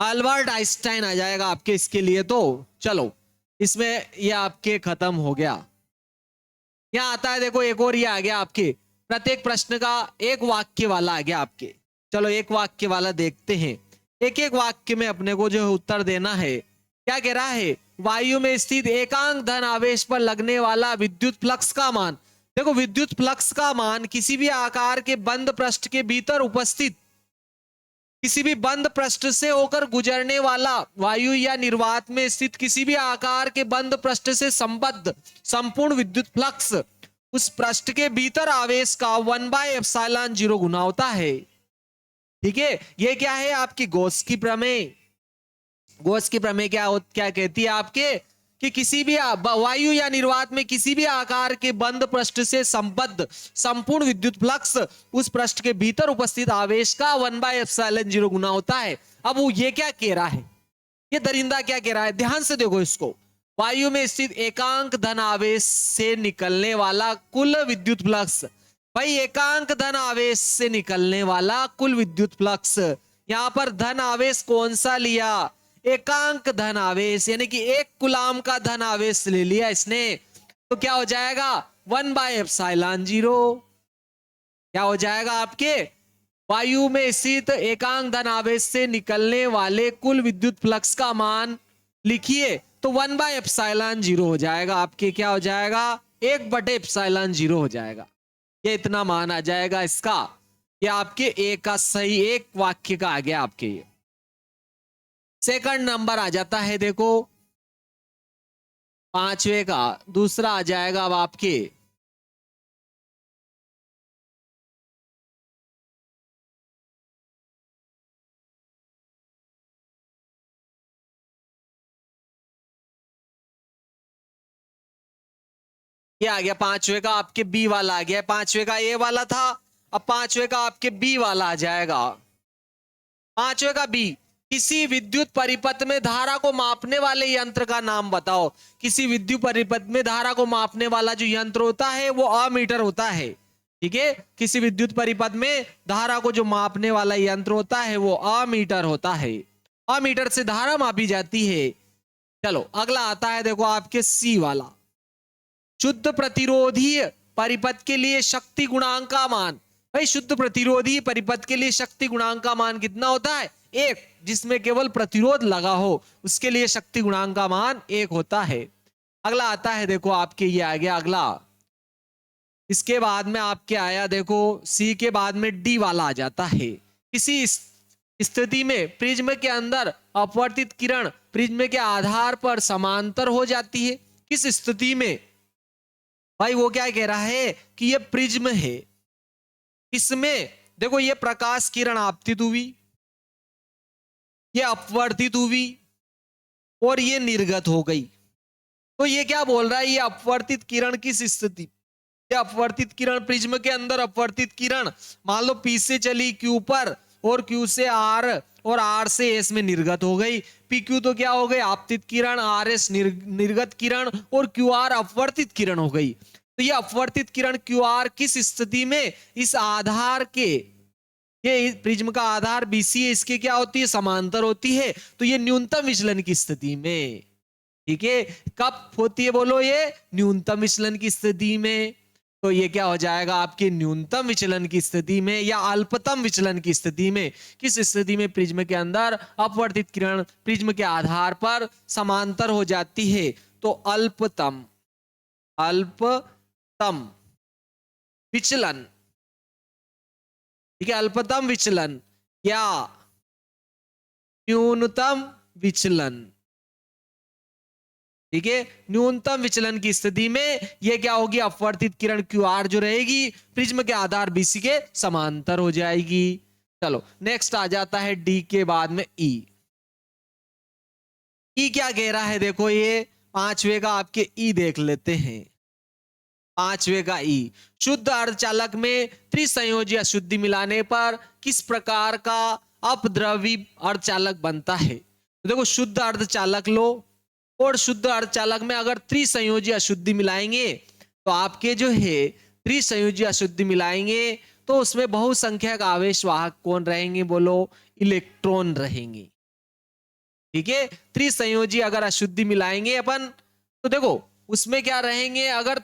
अल्बर्ट आइंस्टाइन आ जाएगा आपके इसके लिए। तो चलो, इसमें ये आपके खत्म हो गया। यहां आता है, देखो एक और ये आ गया आपके, प्रत्येक प्रश्न का एक वाक्य वाला आ गया आपके। चलो एक वाक्य वाला देखते हैं, एक एक वाक्य में अपने को जो उत्तर देना है। क्या कह रहा है? वायु में स्थित एकांक धन आवेश पर लगने वाला विद्युत फ्लक्स का मान। देखो, विद्युत फ्लक्स का मान किसी भी आकार के बंद पृष्ठ के भीतर उपस्थित, किसी भी बंद पृष्ठ से होकर गुजरने वाला वायु या निर्वात में स्थित किसी भी आकार के बंद पृष्ठ से संबद्ध संपूर्ण विद्युत फ्लक्स, उस पृष्ठ के भीतर आवेश का 1/ε0 गुना होता है। ठीक है, ये क्या है आपकी? गॉस की प्रमेय। गॉस की प्रमेय क्या कहती है आपके? कि किसी भी वायु या निर्वात में किसी भी आकार के बंद पृष्ठ से संबद्ध संपूर्ण विद्युत फ्लक्स, उस पृष्ठ के भीतर उपस्थित आवेश का 1/ε0 गुना होता है। अब वो ये क्या कह रहा है? ये दरिंदा क्या कह रहा है? ध्यान से देखो इसको। वायु में स्थित एकांक धन आवेश से निकलने वाला कुल विद्युत फ्लक्स, भाई एकांक धन आवेश से निकलने वाला कुल विद्युत फ्लक्स, यहां पर धन आवेश कौन सा लिया? एकांक धन आवेश, यानी कि 1 कूलाम का धन आवेश ले लिया इसने, तो क्या हो जाएगा? 1/ε0। क्या हो जाएगा आपके? वायु में स्थित एकांक धन आवेश से निकलने वाले कुल विद्युत फ्लक्स का मान लिखिए, तो 1/ε0 हो जाएगा आपके। क्या हो जाएगा? 1/ε0 हो जाएगा। ये इतना मान आ जाएगा इसका। ये आपके एक का सही, एक वाक्य का आ गया आपके। ये सेकंड नंबर आ जाता है, देखो 5वें का दूसरा आ जाएगा अब आपके, ये आ गया 5वें का आपके बी वाला आ गया। 5वें का ए वाला था, अब 5वें का आपके बी वाला आ जाएगा। 5वें का बी, किसी विद्युत परिपथ में धारा को मापने वाले यंत्र का नाम बताओ। किसी विद्युत परिपथ में धारा को मापने वाला जो यंत्र होता है वो अमीटर होता है। ठीक है, किसी विद्युत परिपथ में धारा को जो मापने वाला यंत्र होता है वो अमीटर होता है। अमीटर से धारा मापी जाती है। चलो अगला आता है, देखो आपके सी वाला, शुद्ध प्रतिरोधी परिपथ के लिए शक्ति गुणांक का मान। भाई शुद्ध प्रतिरोधी परिपथ के लिए शक्ति गुणांक का मान कितना होता है? 1, जिसमें केवल प्रतिरोध लगा हो उसके लिए शक्ति गुणांक का मान 1 होता है। अगला आता है, देखो आपके ये आ गया अगला, इसके बाद में आपके आया, देखो सी के बाद में डी वाला आ जाता है। किसी स्थिति में प्रिज्म के अंदर अपवर्तित किरण प्रिज्म के आधार पर समांतर हो जाती है। किस स्थिति में? भाई वो क्या कह रहा है कि ये प्रिज्म है, इसमें देखो ये प्रकाश किरण आपतित हुई, ये अपवर्तित हुई और ये निर्गत हो गई। तो ये क्या बोल रहा है? ये अपवर्तित किरण किस स्थिति, ये अपवर्तित किरण प्रिज्म के अंदर अपवर्तित किरण मान लो पी से चली क्यू पर और Q से R और R से S में निर्गत हो गई। PQ तो क्या हो गई, आपतित किरण, RS निर्गत किरण और QR अपवर्तित किरण हो गई। तो ये अपवर्तित किरण QR किस स्थिति में, इस आधार के, ये प्रिज्म का आधार BC है, इसके क्या होती है, समांतर होती है। तो ये न्यूनतम विचलन की स्थिति में, ठीक है, कब होती है बोलो, ये न्यूनतम विचलन की स्थिति में। तो ये क्या हो जाएगा आपके न्यूनतम विचलन की स्थिति में या अल्पतम विचलन की स्थिति में। किस स्थिति में, प्रिज्म के अंदर अपवर्तित किरण प्रिज्म के आधार पर समांतर हो जाती है। तो अल्पतम विचलन, ठीक है, अल्पतम विचलन या न्यूनतम विचलन, ठीक है, न्यूनतम विचलन की स्थिति में यह क्या होगी, अपवर्तित किरण QR जो रहेगी प्रिज्म के आधार BC के समांतर हो जाएगी। चलो नेक्स्ट आ जाता है D के बाद में E क्या कह रहा है, देखो ये पांचवे का आपके E देख लेते हैं। पांचवे का E, शुद्ध अर्धचालक में त्रिसंयोजी अशुद्धि मिलाने पर किस प्रकार का अपद्रवी अर्धचालक बनता है। तो देखो शुद्ध अर्धचालक लो और शुद्ध अर्धचालक में अगर त्रिसंयोजी अशुद्धि मिलाएंगे तो आपके जो है त्रिसंयोजी अशुद्धि मिलाएंगे तो उसमें बहुसंख्यक आवेश वाहक कौन रहेंगे बोलो, इलेक्ट्रॉन रहेंगे। ठीक है, त्रिसंयोजी अगर अशुद्धि मिलाएंगे अपन तो देखो उसमें क्या रहेंगे, अगर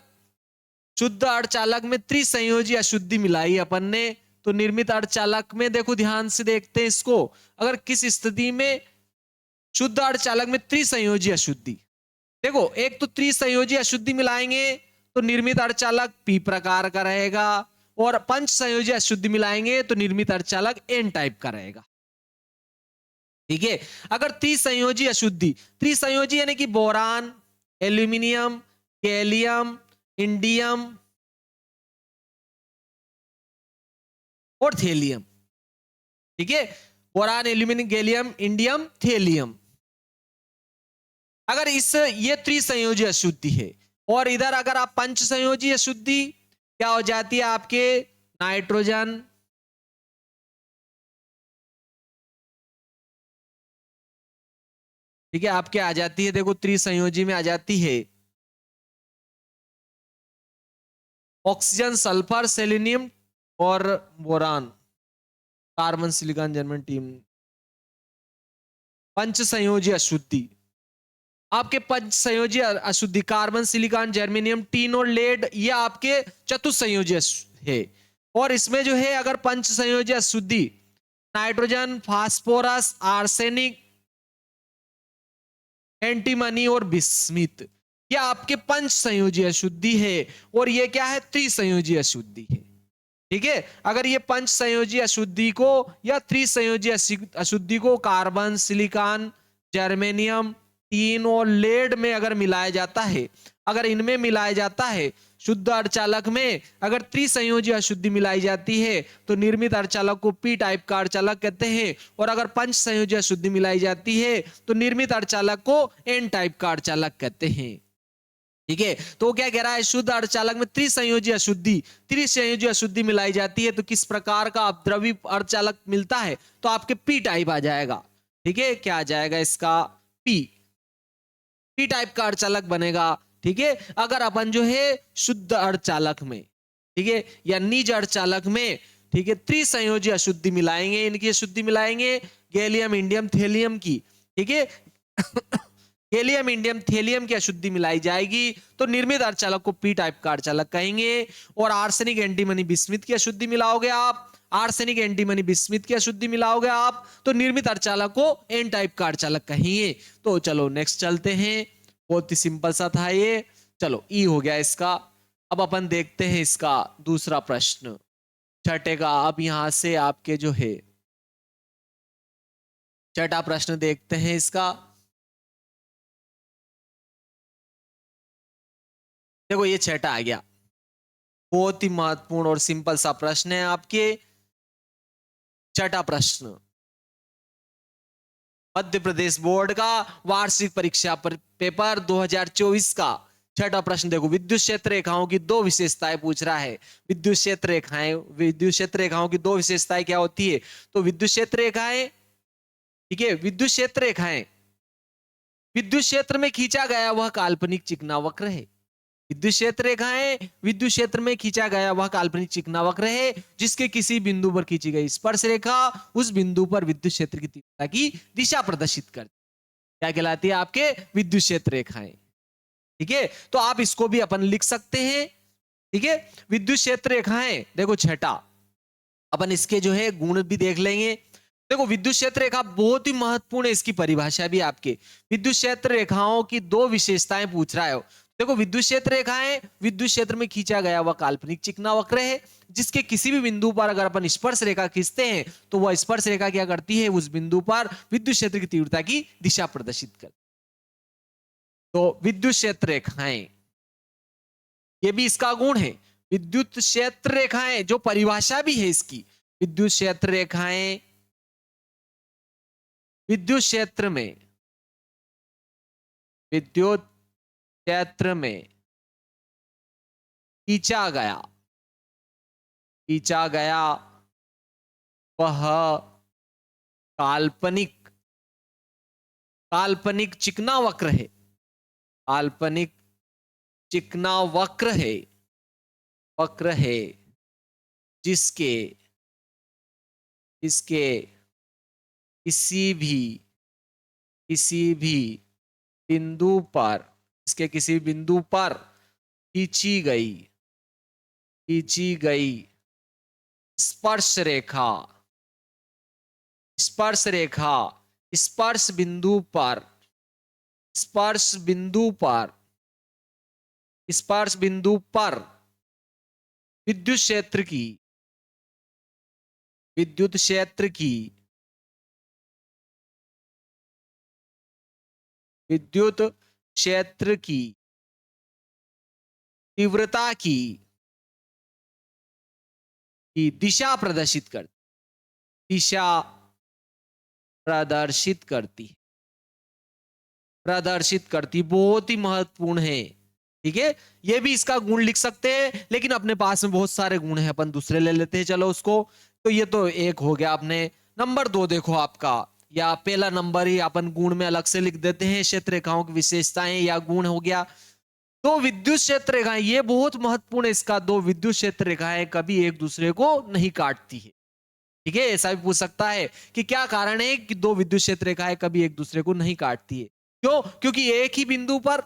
शुद्ध अर्धचालक में त्रिसंयोजी अशुद्धि मिलाई अपन ने तो निर्मित अर्धचालक में देखो ध्यान से देखते हैं इसको, अगर किस स्थिति में शुद्ध अर्धचालक में त्रिसंयोजी अशुद्धि, देखो एक तो त्रिसंयोजी अशुद्धि मिलाएंगे तो निर्मित अर्धचालक P प्रकार का रहेगा और पंच संयोजी अशुद्धि मिलाएंगे तो निर्मित अर्धचालक N टाइप का रहेगा। ठीक है, अगर त्रिसंयोजी अशुद्धि, त्रिसंयोजी यानी कि बोरान, एल्यूमिनियम, गैलियम, इंडियम और थेलियम, ठीक है, boron, aluminium, gallium, indium, thallium, अगर इस ये त्रिसंयोजी अशुद्धि है और इधर अगर आप पंच संयोजी अशुद्धि क्या हो जाती है आपके नाइट्रोजन, ठीक है, आपके आ जाती है, देखो त्रिसंयोजी में आ जाती है ऑक्सीजन, सल्फर, सेलेनियम और boron, carbon, silicon, germanium, tin. पंच संयोजी अशुद्धि, आपके पंच संयोजी अशुद्धि कार्बन, सिलिकॉन, जर्मेनियम, टीन और लेड, ये आपके चतुसंयोजी है। और इसमें जो है अगर पंच संयोजी अशुद्धि नाइट्रोजन, फास्फोरस, आर्सेनिक, एंटीमनी और बिस्मिथ, ये आपके पंच संयोजी अशुद्धि है और ये क्या है, त्रिसंयोजी अशुद्धि है। ठीक है, अगर ये पंच संयोजी अशुद्धि को या त्रिसंयोजी अशुद्धि को कार्बन, सिलिकॉन, जर्मेनियम, टीन और लेड में अगर मिलाया जाता है, अगर इनमें मिलाया जाता है शुद्ध अर्धचालक में अगर त्रिसंयोजी अशुद्धि मिलाई जाती है तो निर्मित अर्धचालक को P टाइप का अर्धचालक कहते हैं और अगर पंच संयोजी अशुद्धि मिलाई जाती है तो निर्मित अर्धचालक को N टाइप का अर्धचालक कहते हैं। ठीक है, तो क्या कह रहा है, शुद्ध अर्धचालक में त्रिसंयोजी अशुद्धि मिलाई जाती है तो किस प्रकार का अपद्रवी अर्धचालक मिलता है, तो आपके P टाइप आ जाएगा। ठीक है, क्या आ जाएगा इसका, P टाइप का अर्धचालक बनेगा। ठीक है, अगर अपन जो है शुद्ध अर्धचालक में, ठीक है, या निज अर्धचालक में, ठीक है, त्रिसंयोजी अशुद्धि मिलाएंगे, इनकी अशुद्धि मिलाएंगे गैलियम, इंडियम, थेलियम की, ठीक है गैलियम, इंडियम, थेलियम की अशुद्धि मिलाई जाएगी तो निर्मित अर्धचालक को P टाइप का अर्धचालक कहेंगे। और आर्सेनिक, एंटीमनी, बिस्मिथ की अशुद्धि मिलाओगे आप, आर्सेनिक, एंटीमनी, बिस्मिथ की अशुद्धि मिलाओगे आप तो निर्मित अर्धचालक को N टाइप का अर्धचालक कहेंगे। तो चलो नेक्स्ट चलते हैं, बहुत ही सिंपल सा था ये। चलो E हो गया इसका। अब अपन देखते हैं इसका दूसरा प्रश्न, छठे का। अब यहां से आपके जो है छठा प्रश्न देखते हैं इसका। देखो ये छठा आ गया, बहुत ही महत्वपूर्ण और सिंपल सा प्रश्न है आपके। छठा प्रश्न, मध्य प्रदेश बोर्ड का वार्षिक परीक्षा पेपर 2024 का छठा प्रश्न देखो, विद्युत क्षेत्र रेखाओं की दो विशेषताएं पूछ रहा है। विद्युत क्षेत्र रेखाओं की दो विशेषताएं क्या होती है? तो विद्युत क्षेत्र रेखाएं, ठीक है, विद्युत क्षेत्र में खींचा गया वह काल्पनिक चिकना वक्र है। विद्युत क्षेत्र रेखाएं विद्युत क्षेत्र में खींचा गया वह काल्पनिक चिकना वक्र है जिसके किसी बिंदु पर खींची गई स्पर्श रेखा उस बिंदु पर विद्युत क्षेत्र की तीव्रता की दिशा प्रदर्शित करती है। क्या कहलाती है? आपके विद्युत क्षेत्र रेखाएं। ठीक है, तो आप इसको भी अपन लिख सकते हैं। ठीक है, विद्युत क्षेत्र रेखाएं देखो छठा, अपन इसके जो है गुण भी देख लेंगे। देखो विद्युत क्षेत्र रेखा बहुत ही महत्वपूर्ण है, इसकी परिभाषा भी आपके विद्युत क्षेत्र रेखाओं की दो विशेषताएं पूछ रहा है। देखो विद्युत क्षेत्र रेखाएं विद्युत क्षेत्र में खींचा गया वह काल्पनिक चिकना वक्र है जिसके किसी भी बिंदु पर अगर अपन स्पर्श रेखा खींचते हैं तो वह स्पर्श रेखा क्या करती है? उस बिंदु पर विद्युत क्षेत्र की तीव्रता की दिशा प्रदर्शित करती है। तो विद्युत क्षेत्र रेखाएं, ये भी इसका गुण है। विद्युत क्षेत्र रेखाएं, जो परिभाषा भी है इसकी, विद्युत क्षेत्र रेखाएं विद्युत क्षेत्र में खींचा गया वह काल्पनिक चिकना वक्र है। काल्पनिक चिकना वक्र है जिसके किसी भी बिंदु पर खींची गई स्पर्श बिंदु पर विद्युत क्षेत्र की तीव्रता की दिशा प्रदर्शित करती बहुत ही महत्वपूर्ण है। ठीक है, ये भी इसका गुण लिख सकते हैं, लेकिन अपने पास में बहुत सारे गुण हैं, अपन दूसरे ले लेते हैं। चलो उसको, तो ये तो एक हो गया। आपने नंबर 2 देखो आपका, या पहला नंबर ही अपन गुण में अलग से लिख देते हैं, क्षेत्र रेखाओं की विशेषताएं या गुण हो गया। दो विद्युत क्षेत्र रेखाएं, ये बहुत महत्वपूर्ण है इसका। दो विद्युत क्षेत्र रेखाएं कभी एक दूसरे को नहीं काटती है। ठीक है, ऐसा भी पूछ सकता है कि क्या कारण है कि दो विद्युत क्षेत्र रेखाएं कभी एक दूसरे को नहीं काटती है? क्यों? क्योंकि एक ही बिंदु पर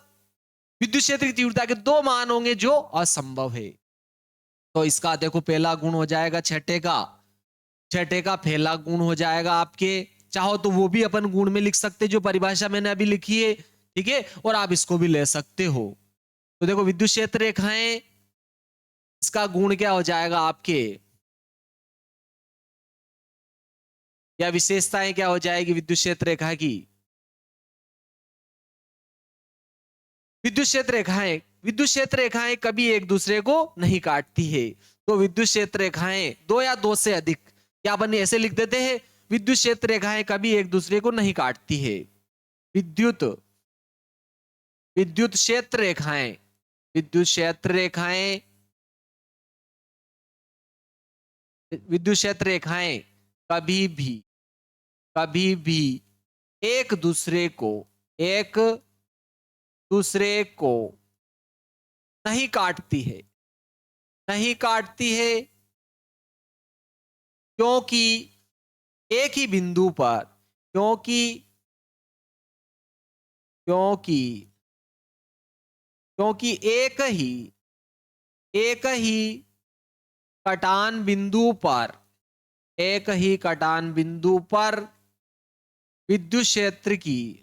विद्युत क्षेत्र की तीव्रता के दो मान होंगे जो असंभव है। तो इसका देखो पहला गुण हो जाएगा छठे का पहला गुण हो जाएगा आपके। चाहो तो वो भी अपन गुण में लिख सकते जो परिभाषा मैंने अभी लिखी है। ठीक है, और आप इसको भी ले सकते हो। तो देखो विद्युत क्षेत्र रेखाएं, इसका गुण क्या हो जाएगा आपके, या विशेषताएं क्या हो जाएगी विद्युत क्षेत्र रेखा की? विद्युत क्षेत्र रेखाएं कभी एक दूसरे को नहीं काटती है। तो विद्युत क्षेत्र रेखाएं दो या दो से अधिक, क्या अपन ऐसे लिख देते हैं, विद्युत क्षेत्र रेखाएं कभी एक दूसरे को नहीं काटती है। विद्युत क्षेत्र रेखाएं कभी भी एक दूसरे को नहीं काटती है, क्योंकि एक ही बिंदु पर क्योंकि एक ही कटान बिंदु पर विद्युत क्षेत्र की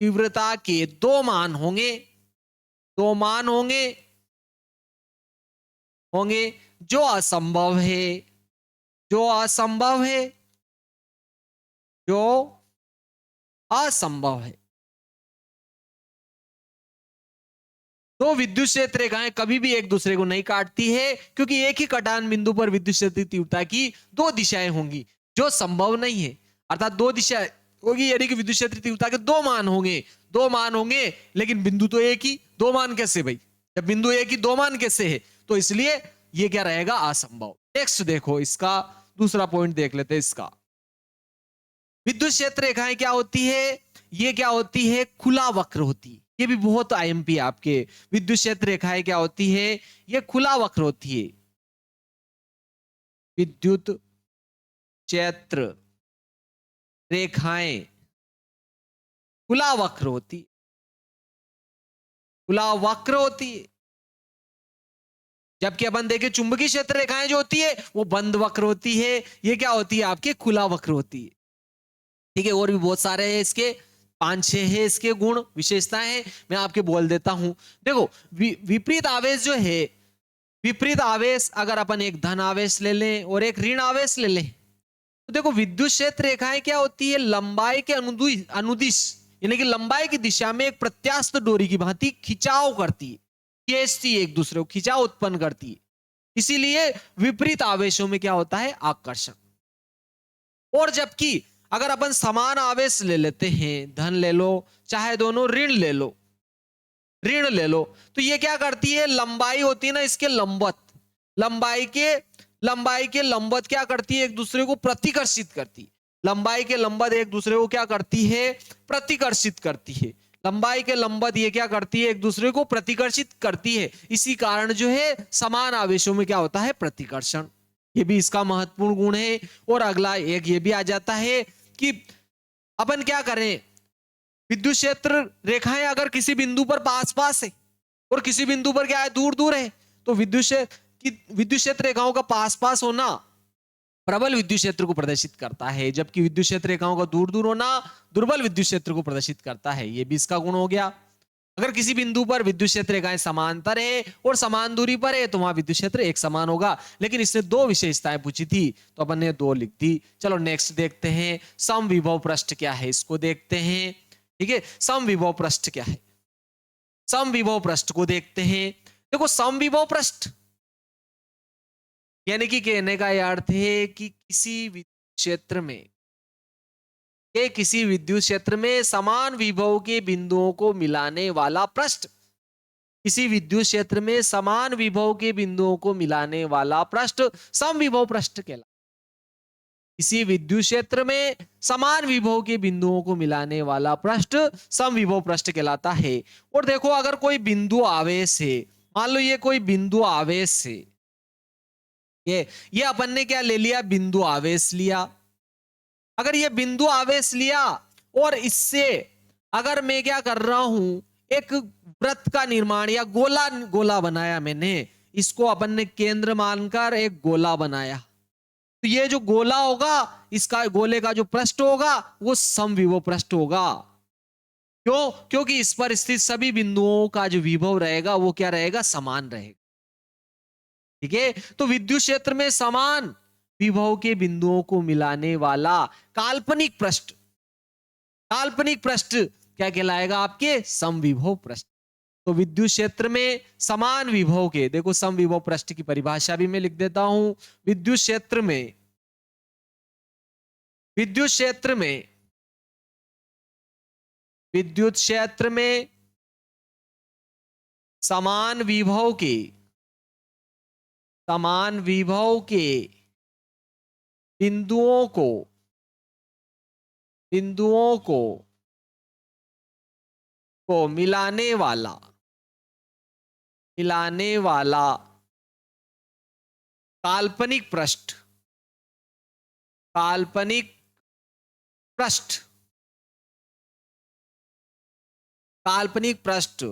तीव्रता के दो मान होंगे जो असंभव है। तो विद्युत क्षेत्र रेखाएं कभी भी एक दूसरे को नहीं काटती है, क्योंकि एक ही कटान बिंदु पर विद्युत क्षेत्र की तीव्रता की दो दिशाएं होंगी जो संभव नहीं है। अर्थात दो दिशा होगी, यानी कि विद्युत क्षेत्र तीव्रता के दो मान होंगे, दो मान होंगे, लेकिन बिंदु तो एक ही, दो मान कैसे भाई? जब बिंदु एक ही दो मान कैसे है? तो इसलिए ये क्या रहेगा? असंभव। नेक्स्ट देखो, इसका दूसरा पॉइंट देख लेते हैं इसका। विद्युत क्षेत्र रेखाएं क्या होती है? ये क्या होती है? खुला वक्र होती है। ये भी बहुत आईएमपी है आपके। विद्युत क्षेत्र रेखाएं क्या होती है? ये खुला वक्र होती है। विद्युत क्षेत्र रेखाएं खुला वक्र होती है, खुला वक्र होती है। जबकि अपन देखें चुंबकीय क्षेत्र रेखाएं जो होती है वो बंद वक्र होती है। ये क्या होती है? आपके खुला वक्र होती है। ठीक है, और भी बहुत सारे हैं इसके, 5-6 है इसके गुण विशेषताएं हैं, मैं आपके बोल देता हूं। देखो विपरीत आवेश जो है, विपरीत आवेश अगर अपन एक धन आवेश ले लें और एक ऋण आवेश ले लें, तो देखो विद्युत क्षेत्र रेखाएं क्या होती है? लंबाई के अनुदिश, यानी कि लंबाई की दिशा में एक प्रत्यास्थ डोरी की भांति खिंचाव करती है, खींचती है, एक दूसरे को खिंचाव उत्पन्न करती है। इसीलिए विपरीत आवेशों में क्या होता है? आकर्षण। और जबकि अगर अपन समान आवेश ले लेते हैं, धन ले लो चाहे दोनों ऋण ले लो, ऋण ले लो, तो ये क्या करती है? लंबाई होती है ना इसके लंबवत, लंबाई के लंबवत क्या करती है? एक दूसरे को प्रतिकर्षित करती है। लंबाई के लंबवत एक दूसरे को क्या करती है? प्रतिकर्षित करती है। लंबाई के लंबवत ये क्या करती है? एक दूसरे को प्रतिकर्षित करती है। इसी कारण जो है समान आवेशों में क्या होता है? प्रतिकर्षण। ये भी इसका महत्वपूर्ण गुण है। और अगला एक ये भी आ जाता है कि अपन क्या करें, विद्युत क्षेत्र रेखाएं अगर किसी बिंदु पर पास पास है और किसी बिंदु पर क्या है? दूर दूर है, तो विद्युत क्षेत्र रेखाओं का पास पास होना प्रबल विद्युत क्षेत्र को प्रदर्शित करता है, जबकि विद्युत क्षेत्र रेखाओं का दूर दूर होना दुर्बल विद्युत क्षेत्र को प्रदर्शित करता है। ये भी इसका गुण हो गया। अगर किसी बिंदु पर विद्युत क्षेत्र रेखाएं समांतर है और समान दूरी पर है तो वहां विद्युत क्षेत्र एक समान होगा। लेकिन इसने दो विशेषताएं पूछी थी तो अपन ने दो लिख दी। चलो नेक्स्ट देखते हैं, समविभव पृष्ठ क्या है, इसको देखते हैं। ठीक है, समविभव पृष्ठ क्या है? समविभव पृष्ठ को देखते हैं। देखो समविभव पृष्ठ यानी कि कहने का यह अर्थ है कि किसी विद्युत क्षेत्र में समान विभव के बिंदुओं को मिलाने वाला पृष्ठ, किसी विद्युत क्षेत्र में समान विभव के बिंदुओं को मिलाने वाला पृष्ठ समविभव पृष्ठ कहलाता है। किसी विद्युत क्षेत्र में समान विभव के बिंदुओं को मिलाने वाला पृष्ठ समविभव पृष्ठ कहलाता है। और देखो अगर कोई बिंदु आवेश है, मान लो ये कोई बिंदु आवेश है, ये अपन ने क्या ले लिया? बिंदु आवेश लिया। अगर ये बिंदु आवेश लिया और इससे अगर मैं क्या कर रहा हूं, एक वृत्त का निर्माण या गोला बनाया मैंने, इसको अपन ने केंद्र मानकर एक गोला बनाया, तो ये जो गोला होगा, इसका गोले का जो पृष्ठ होगा वो समविभव पृष्ठ होगा। क्यों? क्योंकि इस पर स्थित सभी बिंदुओं का जो विभव रहेगा वो क्या रहेगा? समान रहेगा। ठीक है, तो विद्युत क्षेत्र में समान विभव के बिंदुओं को मिलाने वाला काल्पनिक पृष्ठ, काल्पनिक पृष्ठ क्या कहलाएगा? आपके समविभव पृष्ठ। तो विद्युत क्षेत्र में समान विभव के, देखो समविभव पृष्ठ की परिभाषा भी मैं लिख देता हूं। विद्युत क्षेत्र में विद्युत क्षेत्र में विद्युत क्षेत्र में समान विभव के बिंदुओं को मिलाने वाला काल्पनिक पृष्ठ, काल्पनिक पृष्ठ, काल्पनिक पृष्ठ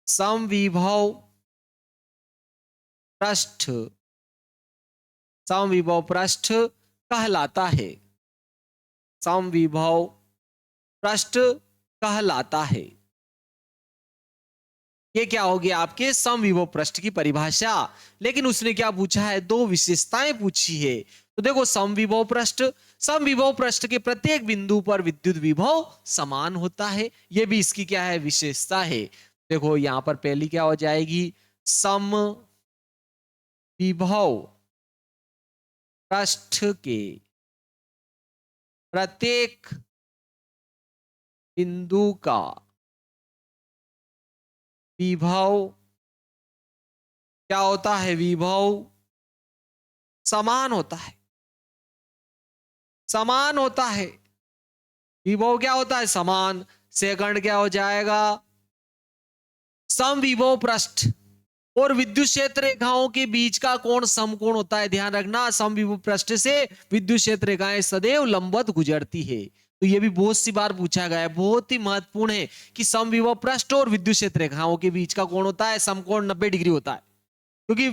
समविभव पृष्ठ, समविभव पृष्ठ कहलाता है। समविभव पृष्ठ कहलाता है। ये क्या हो गया? आपके समविभव पृष्ठ की परिभाषा। लेकिन उसने क्या पूछा है? दो विशेषताएं पूछी है। तो देखो समविभव पृष्ठ के प्रत्येक बिंदु पर विद्युत विभव समान होता है। ये भी इसकी क्या है? विशेषता है। देखो यहां पर पहली क्या हो जाएगी? समविभव पृष्ठ के प्रत्येक बिंदु का विभव क्या होता है? विभव समान होता है, समान होता है। विभव क्या होता है? समान। सेकंड क्या हो जाएगा? समविभव पृष्ठ और विद्युत क्षेत्र रेखाओं के बीच का कोण समकोण होता है। ध्यान रखना, समविभव पृष्ठ से विद्युत क्षेत्र रेखाएं सदैव लंबवत गुजरती है। तो ये भी बहुत सी बार पूछा गया है, बहुत ही महत्वपूर्ण है कि समविभव पृष्ठ और विद्युत क्षेत्र रेखाओं के बीच का कोण होता है समकोण 90 डिग्री होता है। क्योंकि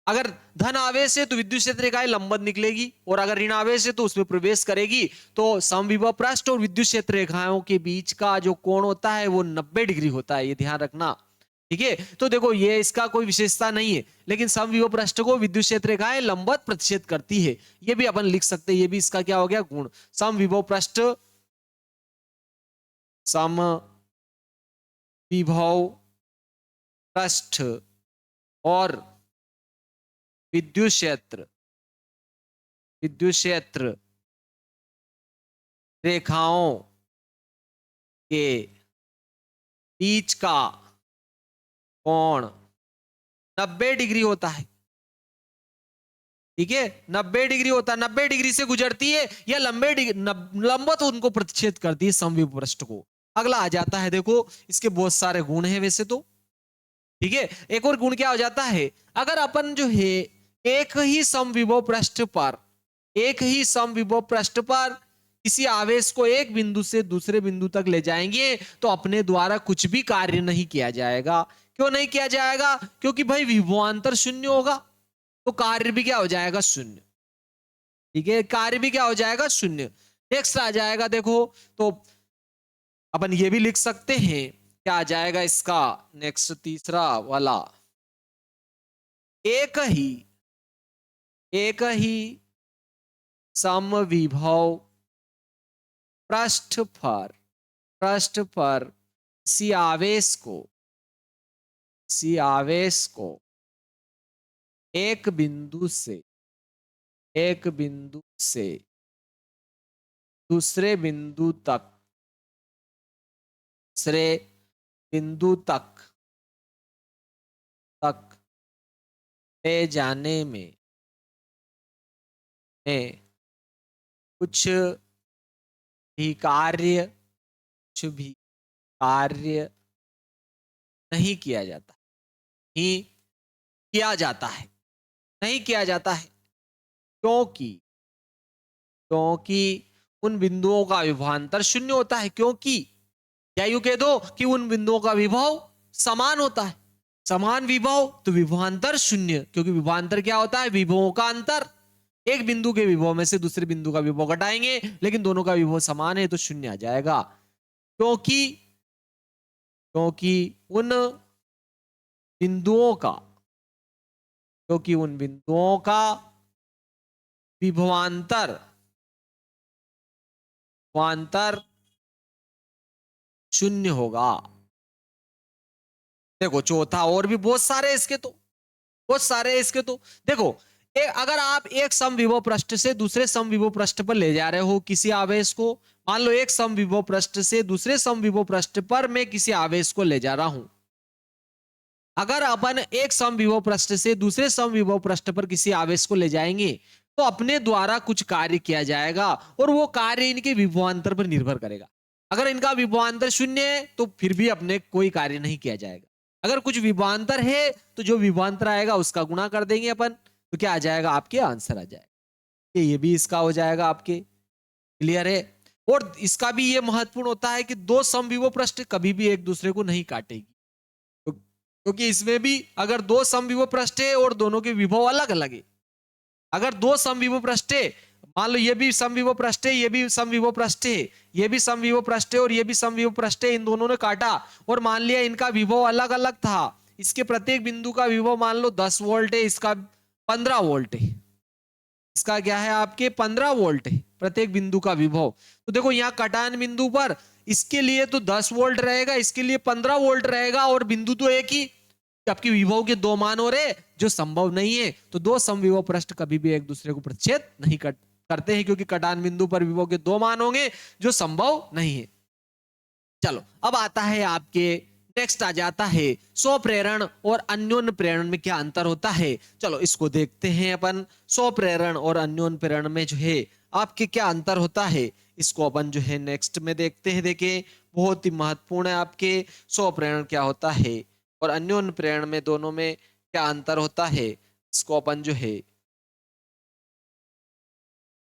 अगर धन आवेश है तो विद्युत क्षेत्र रेखाएं लंबवत निकलेगी, और अगर ऋण आवेश है तो उसमें प्रवेश करेगी। तो समविभव पृष्ठ और विद्युत क्षेत्र रेखाओं के बीच का जो कोण होता है वो 90 डिग्री होता है, ये ध्यान रखना। ठीक है, तो देखो ये इसका कोई विशेषता नहीं है, लेकिन समविभव पृष्ठ को विद्युत क्षेत्र रेखाएं लंबवत प्रतिच्छेद करती है, ये भी अपन लिख सकते हैं। ये भी इसका क्या हो गया? गुण। समविभव पृष्ठ, समविभव पृष्ठ और विद्युत क्षेत्र रेखाओं के बीच का कोण 90 डिग्री होता है। ठीक है, 90 डिग्री होता है। 90 डिग्री से गुजरती है या लंबवत उनको प्रतिच्छेद करती है समविभव पृष्ठ को। अगला आ जाता है, देखो इसके बहुत सारे गुण हैं वैसे तो। ठीक है, एक और गुण क्या हो जाता है? अगर अपन जो है एक ही समविभव पृष्ठ पर किसी आवेश को एक बिंदु से दूसरे बिंदु तक ले जाएंगे तो अपने द्वारा कुछ भी कार्य नहीं किया जाएगा। क्यों नहीं किया जाएगा? क्योंकि भाई विभवांतर शून्य होगा, तो कार्य भी क्या हो जाएगा? शून्य। ठीक है, कार्य भी क्या हो जाएगा? शून्य। नेक्स्ट आ जाएगा, देखो तो अपन ये भी लिख सकते हैं, क्या आ जाएगा इसका नेक्स्ट तीसरा वाला? एक ही समविभव पृष्ठ पर किसी आवेश को एक बिंदु से दूसरे बिंदु तक ले जाने में कुछ भी कार्य नहीं किया जाता, नहीं किया जाता है। क्योंकि उन बिंदुओं का विभवांतर शून्य होता है। क्योंकि या यूं कह दो कि उन बिंदुओं का विभव समान होता है। समान विभव तो विभवांतर शून्य, क्योंकि विभवांतर क्या होता है? विभवों का अंतर। एक बिंदु के विभव में से दूसरे बिंदु का विभव घटाएंगे, लेकिन दोनों का विभव समान है तो शून्य आ जाएगा। क्योंकि उन बिंदुओं का विभवांतर शून्य होगा। देखो चौथा, और भी बहुत सारे इसके तो देखो, अगर आप एक समविभव पृष्ठ से दूसरे समविभव पृष्ठ पर ले जा रहे हो किसी आवेश को, मान लो एक समविभव पृष्ठ से दूसरे समविभव पृष्ठ पर मैं किसी आवेश को ले जा रहा हूं। अगर अपन एक समविभव पृष्ठ से दूसरे समविभव पृष्ठ पर किसी आवेश को ले जाएंगे तो अपने द्वारा कुछ कार्य किया जाएगा, और वो कार्य इनके विभवांतर पर निर्भर करेगा। अगर इनका विभवांतर शून्य है तो फिर भी अपने कोई कार्य नहीं किया जाएगा। अगर कुछ विभवांतर है तो जो विभवांतर आएगा उसका गुणा कर देंगे अपन, तो क्या आ जाएगा? आपके आंसर आ जाएगा। ये भी इसका हो जाएगा आपके। क्लियर है? और इसका भी ये महत्वपूर्ण होता है कि दो समविभव पृष्ठ कभी भी एक दूसरे को नहीं काटेगी, क्योंकि इसमें भी अगर दो समविभव पृष्ठ है और दोनों के विभव अलग अलग है, अगर दो समविभव पृष्ठ है, मान लो ये भी समविभव पृष्ठ है, ये भी समविभव पृष्ठ है, ये भी समविभव पृष्ठ है और ये भी समविभव पृष्ठ है, इन दोनों ने काटा और मान लिया इनका विभव अलग अलग था। इसके प्रत्येक बिंदु का विभव मान लो 10 वोल्ट है, इसका 15 वोल्ट है। इसका क्या है? आपके 15 वोल्ट है प्रत्येक बिंदु का विभव। तो देखो यहाँ कटान बिंदु पर इसके लिए तो 10 वोल्ट रहेगा, इसके लिए 15 वोल्ट रहेगा, और बिंदु तो एक ही, आपकी विभव के दो मान हो रहे जो संभव नहीं है। तो दो समविभव पृष्ठ कभी भी एक दूसरे को प्रतिच्छेद नहीं कर करते हैं, क्योंकि कटान बिंदु पर विभव के 2 मान होंगे जो संभव नहीं है। चलो अब आता है आपके नेक्स्ट आ जाता है स्वप्रेरण और अन्योन्य प्रेरण में क्या अंतर होता है। चलो इसको देखते हैं अपन। स्वप्रेरण और अन्योन्य प्रेरण में जो है आपके क्या अंतर होता है, इसको अपन जो है नेक्स्ट में देखते हैं। देखिए बहुत ही महत्वपूर्ण है आपके स्वप्रेरण क्या होता है और अन्योन्य प्रेरण में, दोनों में क्या अंतर होता है, इसको अपन जो है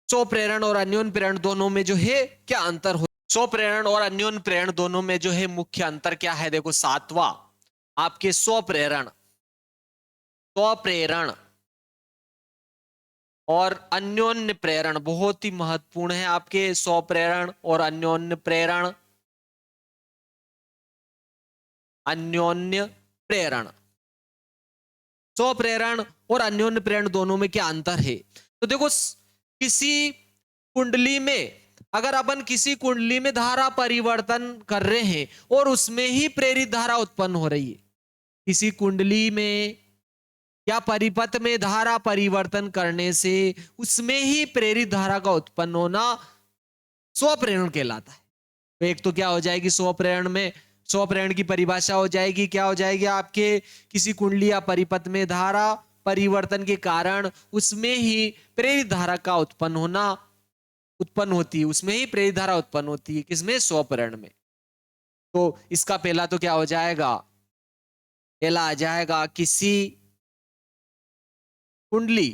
स्वप्रेरण और अन्योन्य प्रेरण दोनों में जो है क्या अंतर हो। स्वप्रेरण और अन्योन्य प्रेरण दोनों में जो है मुख्य अंतर क्या है, देखो 7वां आपके स्वप्रेरण स्वप्रेरण और अन्योन्य प्रेरण बहुत ही महत्वपूर्ण है आपके स्वप्रेरण और अन्योन्य प्रेरण। अन्योन्य प्रेरण, स्वप्रेरण और अन्योन्य प्रेरण दोनों में क्या अंतर है, तो देखो किसी कुंडली में, अगर अपन किसी कुंडली में धारा परिवर्तन कर रहे हैं और उसमें ही प्रेरित धारा उत्पन्न हो रही है, किसी कुंडली में या परिपथ में धारा परिवर्तन करने से उसमें ही प्रेरित धारा का उत्पन्न होना स्वप्रेरण कहलाता है। तो एक तो क्या हो जाएगी स्वप्रेरण में, स्वप्रेरण की परिभाषा हो जाएगी, क्या हो जाएगी आपके किसी कुंडली या परिपथ में धारा परिवर्तन के कारण उसमें ही प्रेरित धारा का उत्पन्न होती है, उसमें ही प्रेरित धारा उत्पन्न होती है, किसमें, स्वप्रेरण में। तो इसका पहला तो क्या हो जाएगा, पहला आ जाएगा किसी कुंडली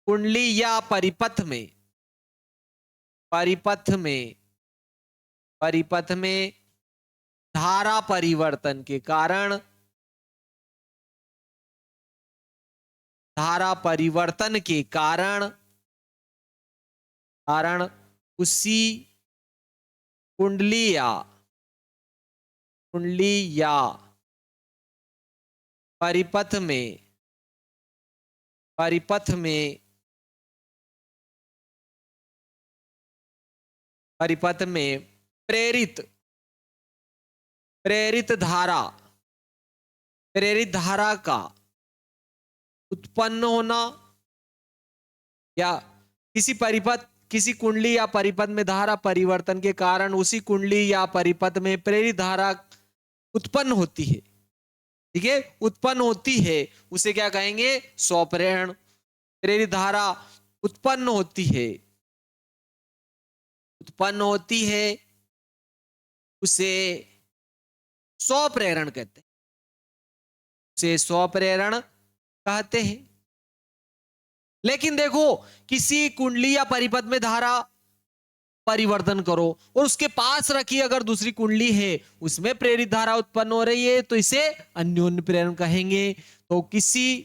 कुंडली या परिपथ में धारा परिवर्तन के कारण, धारा परिवर्तन के कारण उसी कुंडली या परिपथ में प्रेरित धारा का उत्पन्न होना, या किसी कुंडली या परिपथ में धारा परिवर्तन के कारण उसी कुंडली या परिपथ में प्रेरित धारा उत्पन्न होती है, ठीक है, उत्पन्न होती है, उसे क्या कहेंगे, स्वप्रेरण। प्रेरित धारा उत्पन्न होती है उसे स्वप्रेरण कहते हैं, उसे स्वप्रेरण कहते हैं। लेकिन देखो किसी कुंडली या परिपथ में धारा परिवर्तन करो और उसके पास रखी अगर दूसरी कुंडली है उसमें प्रेरित धारा उत्पन्न हो रही है तो इसे अन्योन्य प्रेरण कहेंगे। तो किसी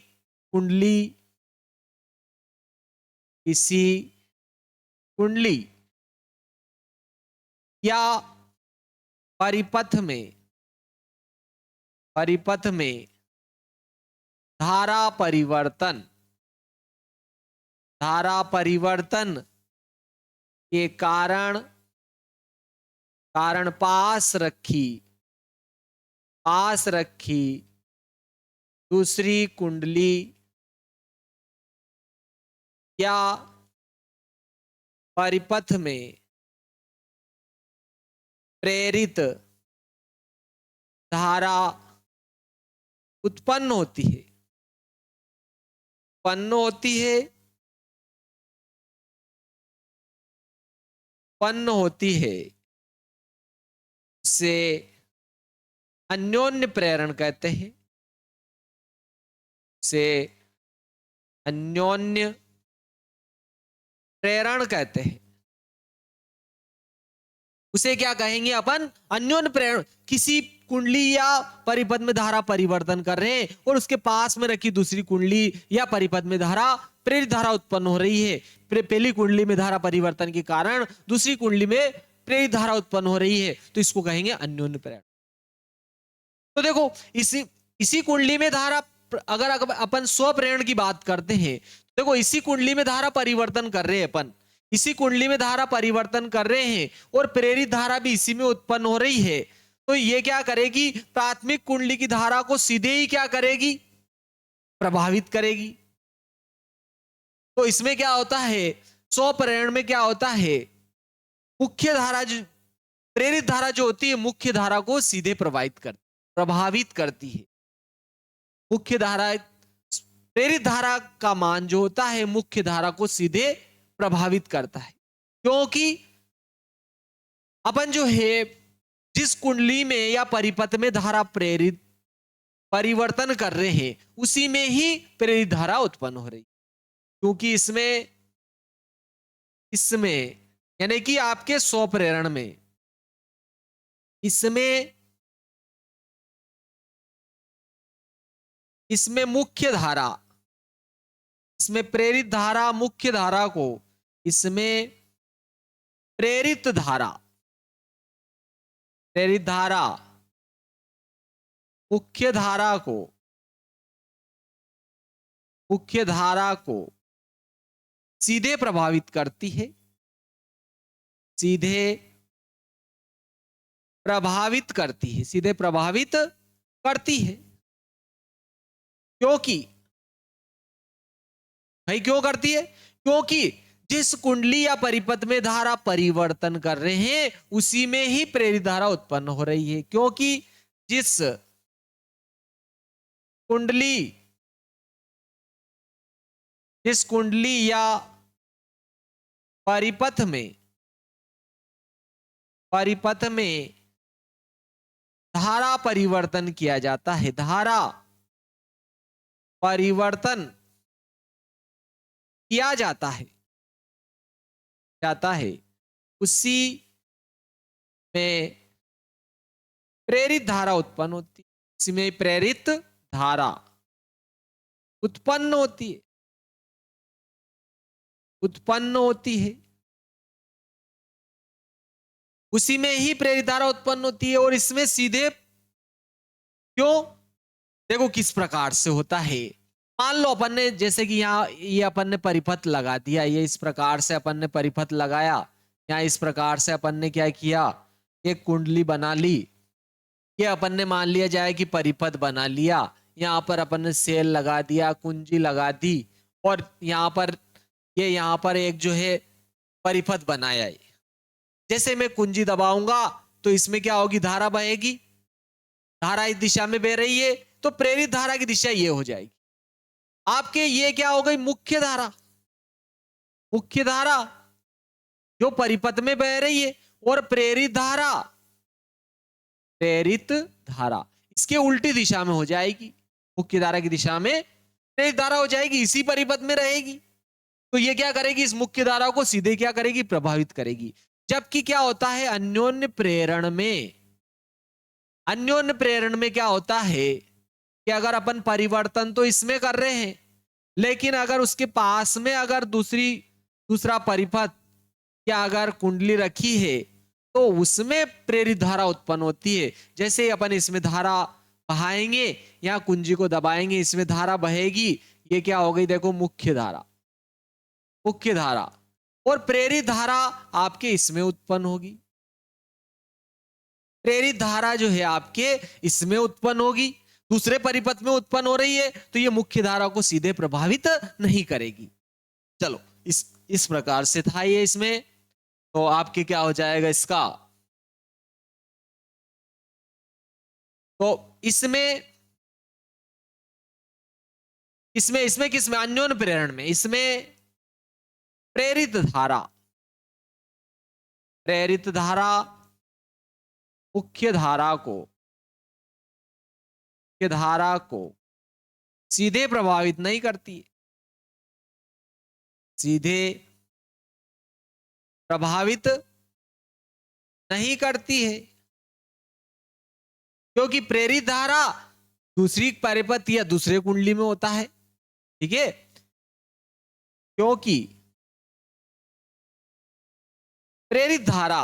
कुंडली या परिपथ में धारा परिवर्तन के कारण पास रखी दूसरी कुंडली या परिपथ में प्रेरित धारा उत्पन्न होती है से अन्योन्य प्रेरण कहते हैं, से अन्योन्य प्रेरण कहते हैं। उसे क्या कहेंगे अपन, अन्योन्य प्रेरण। किसी कुंडली या परिपथ में धारा परिवर्तन कर रहे हैं और उसके पास में रखी दूसरी कुंडली या परिपथ में धारा प्रेरित धारा उत्पन्न हो रही है, पहली कुंडली में धारा परिवर्तन के कारण दूसरी कुंडली में प्रेरित धारा उत्पन्न हो रही है, तो इसको कहेंगे अन्योन्य प्रेरण। तो देखो इसी कुंडली में धारा, अगर अपन स्वप्रेरण की बात करते हैं, देखो इसी कुंडली में धारा परिवर्तन कर रहे हैं अपन, इसी कुंडली में धारा परिवर्तन कर रहे हैं और प्रेरित धारा भी इसी में उत्पन्न हो रही है, तो ये क्या करेगी, प्राथमिक कुंडली की धारा को सीधे ही क्या करेगी, प्रभावित करेगी। तो इसमें क्या होता है, 100 प्रेरण में क्या होता है, मुख्य धारा जो प्रेरित धारा जो होती है मुख्य धारा को सीधे प्रभावित करती है। मुख्य धारा प्रेरित धारा का मान जो होता है मुख्य धारा को सीधे प्रभावित करता है, क्योंकि अपन जो है जिस कुंडली में या परिपथ में धारा प्रेरित परिवर्तन कर रहे हैं उसी में ही प्रेरित धारा उत्पन्न हो रही, क्योंकि इसमें इसमें यानी कि आपके 100 प्रेरण में इसमें मुख्य धारा, इसमें प्रेरित धारा मुख्य धारा को, इसमें प्रेरित धारा मुख्य धारा को सीधे प्रभावित करती है, सीधे प्रभावित करती है। क्योंकि भाई क्यों करती है, क्योंकि जिस कुंडली या परिपथ में धारा परिवर्तन कर रहे हैं उसी में ही प्रेरित धारा उत्पन्न हो रही है, क्योंकि जिस कुंडली या परिपथ में धारा परिवर्तन किया जाता है, धारा परिवर्तन किया जाता है उसी में प्रेरित धारा उत्पन्न होती है, उसी में प्रेरित धारा उत्पन्न होती है, उसी में ही प्रेरित धारा उत्पन्न होती है। और इसमें सीधे क्यों, देखो किस प्रकार से होता है। मान लो अपन ने जैसे कि यहाँ ये अपन ने परिपथ लगा दिया, ये इस प्रकार से अपन ने परिपथ लगाया, यहाँ इस प्रकार से अपन ने क्या किया, एक कुंडली बना ली, ये अपन ने मान लिया जाए कि परिपथ बना लिया, यहाँ पर अपन ने सेल लगा दिया, कुंजी लगा दी, और यहाँ पर एक जो है परिपथ बनाया है। जैसे मैं कुंजी दबाऊंगा तो इसमें क्या होगी, धारा बहेगी, धारा इस दिशा में बह रही है तो प्रेरित धारा की दिशा ये हो जाएगी। आपके ये क्या हो गई, मुख्य धारा जो परिपथ में बह रही है, और प्रेरित धारा इसके उल्टी दिशा में हो जाएगी, मुख्य धारा की दिशा में प्रेरित धारा हो जाएगी, इसी परिपथ में रहेगी। तो ये क्या करेगी, इस मुख्य धारा को सीधे क्या करेगी, प्रभावित करेगी। जबकि क्या होता है, अन्योन्य प्रेरण में क्या होता है कि अगर अपन परिवर्तन तो इसमें कर रहे हैं, लेकिन अगर उसके पास में अगर दूसरा परिपथ या अगर कुंडली रखी है तो उसमें प्रेरित धारा उत्पन्न होती है। जैसे अपन इसमें धारा बहाएंगे या कुंजी को दबाएंगे, इसमें धारा बहेगी, ये क्या हो गई, देखो मुख्य धारा, और प्रेरित धारा आपके इसमें उत्पन्न होगी, प्रेरित धारा जो है आपके इसमें उत्पन्न होगी, दूसरे परिपथ में उत्पन्न हो रही है, तो ये मुख्य धारा को सीधे प्रभावित नहीं करेगी। चलो इस प्रकार से था ये इसमें, तो आपके क्या हो जाएगा इसका, तो इसमें किसमें, अन्योन्य प्रेरण में, इसमें प्रेरित धारा मुख्य धारा को सीधे प्रभावित नहीं करती है, सीधे प्रभावित नहीं करती है, क्योंकि प्रेरित धारा दूसरी परिपथ या दूसरे कुंडली में होता है, ठीक है, क्योंकि प्रेरित धारा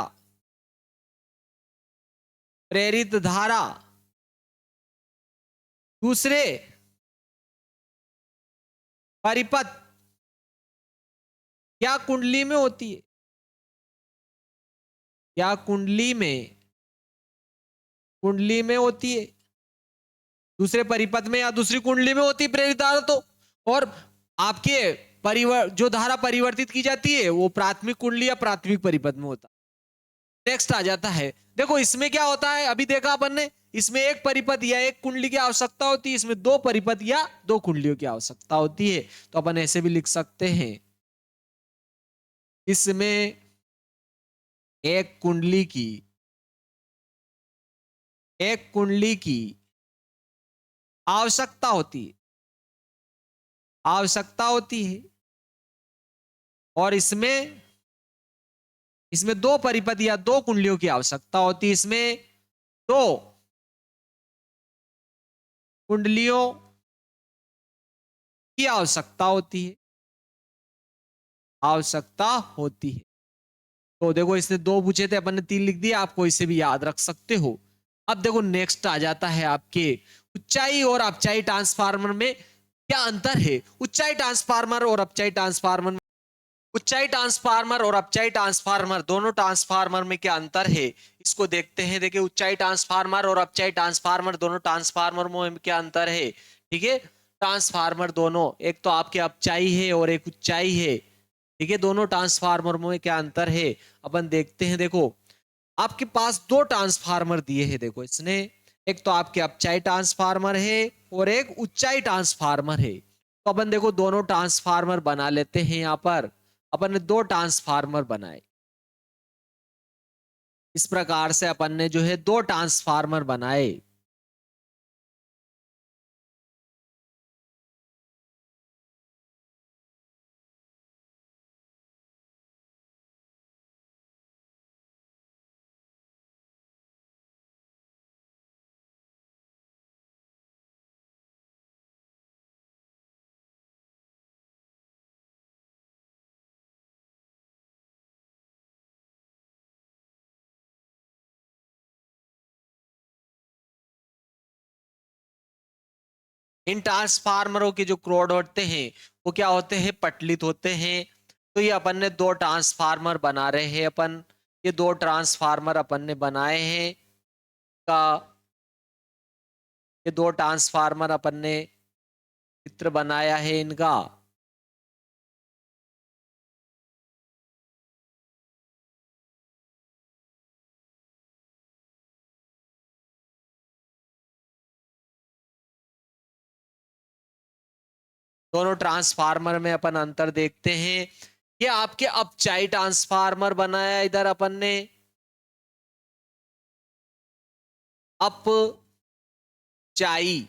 दूसरे परिपथ क्या कुंडली में होती है, क्या कुंडली में होती है, दूसरे परिपथ में या दूसरी कुंडली में होती है प्रेरित धारा। तो और आपके जो धारा परिवर्तित की जाती है वो प्राथमिक कुंडली या प्राथमिक परिपथ में होता है। नेक्स्ट आ जाता है, देखो इसमें क्या होता है, अभी देखा अपन ने, इसमें एक परिपथ या एक कुंडली की आवश्यकता होती है, इसमें दो परिपथ या दो कुंडलियों की आवश्यकता होती है। तो अपन ऐसे भी लिख सकते हैं, इसमें एक कुंडली की आवश्यकता होती है और इसमें दो परिपथ या दो कुंडलियों की आवश्यकता होती है। इसमें दो कुंडलियों की आवश्यकता होती है। तो देखो इसने दो पूछे थे, अपन ने तीन लिख दिया, आपको इसे भी याद रख सकते हो। अब देखो नेक्स्ट आ जाता है आपके ऊंचाई और अपचाई ट्रांसफार्मर में क्या अंतर है। ऊंचाई ट्रांसफार्मर और अपचाई ट्रांसफार्मर दोनों ट्रांसफार्मर में क्या अंतर है, इसको देखते हैं। देखिए ऊंचाई ट्रांसफार्मर और अपचाई ट्रांसफार्मर दोनों ट्रांसफार्मर में क्या अंतर है। ठीक है, ट्रांसफार्मर दोनों, एक तो आपके अपचाई है और एक ऊंचाई है। ठीक है, दोनों ट्रांसफार्मर में क्या अंतर है अपन देखते हैं। देखो आपके पास दो ट्रांसफार्मर दिए हैं, देखो इसने, एक तो आपके अपचाई ट्रांसफार्मर है और एक ऊंचाई ट्रांसफार्मर है। तो अपन देखो दोनों ट्रांसफार्मर बना लेते हैं। यहां पर अपन ने दो ट्रांसफार्मर बनाए, इस प्रकार से अपन ने जो है दो ट्रांसफार्मर बनाए। इन ट्रांसफार्मरों के जो क्रोड होते हैं वो क्या होते हैं, पटलित होते हैं। तो ये अपन ने दो ट्रांसफार्मर बना रहे हैं अपन, ये दो ट्रांसफार्मर अपन ने बनाए हैं का, ये दो ट्रांसफार्मर अपन ने चित्र बनाया है इनका। दोनों ट्रांसफार्मर में अपन अंतर देखते हैं। ये आपके अपचाई ट्रांसफार्मर बनाया इधर अपन ने, अपचाई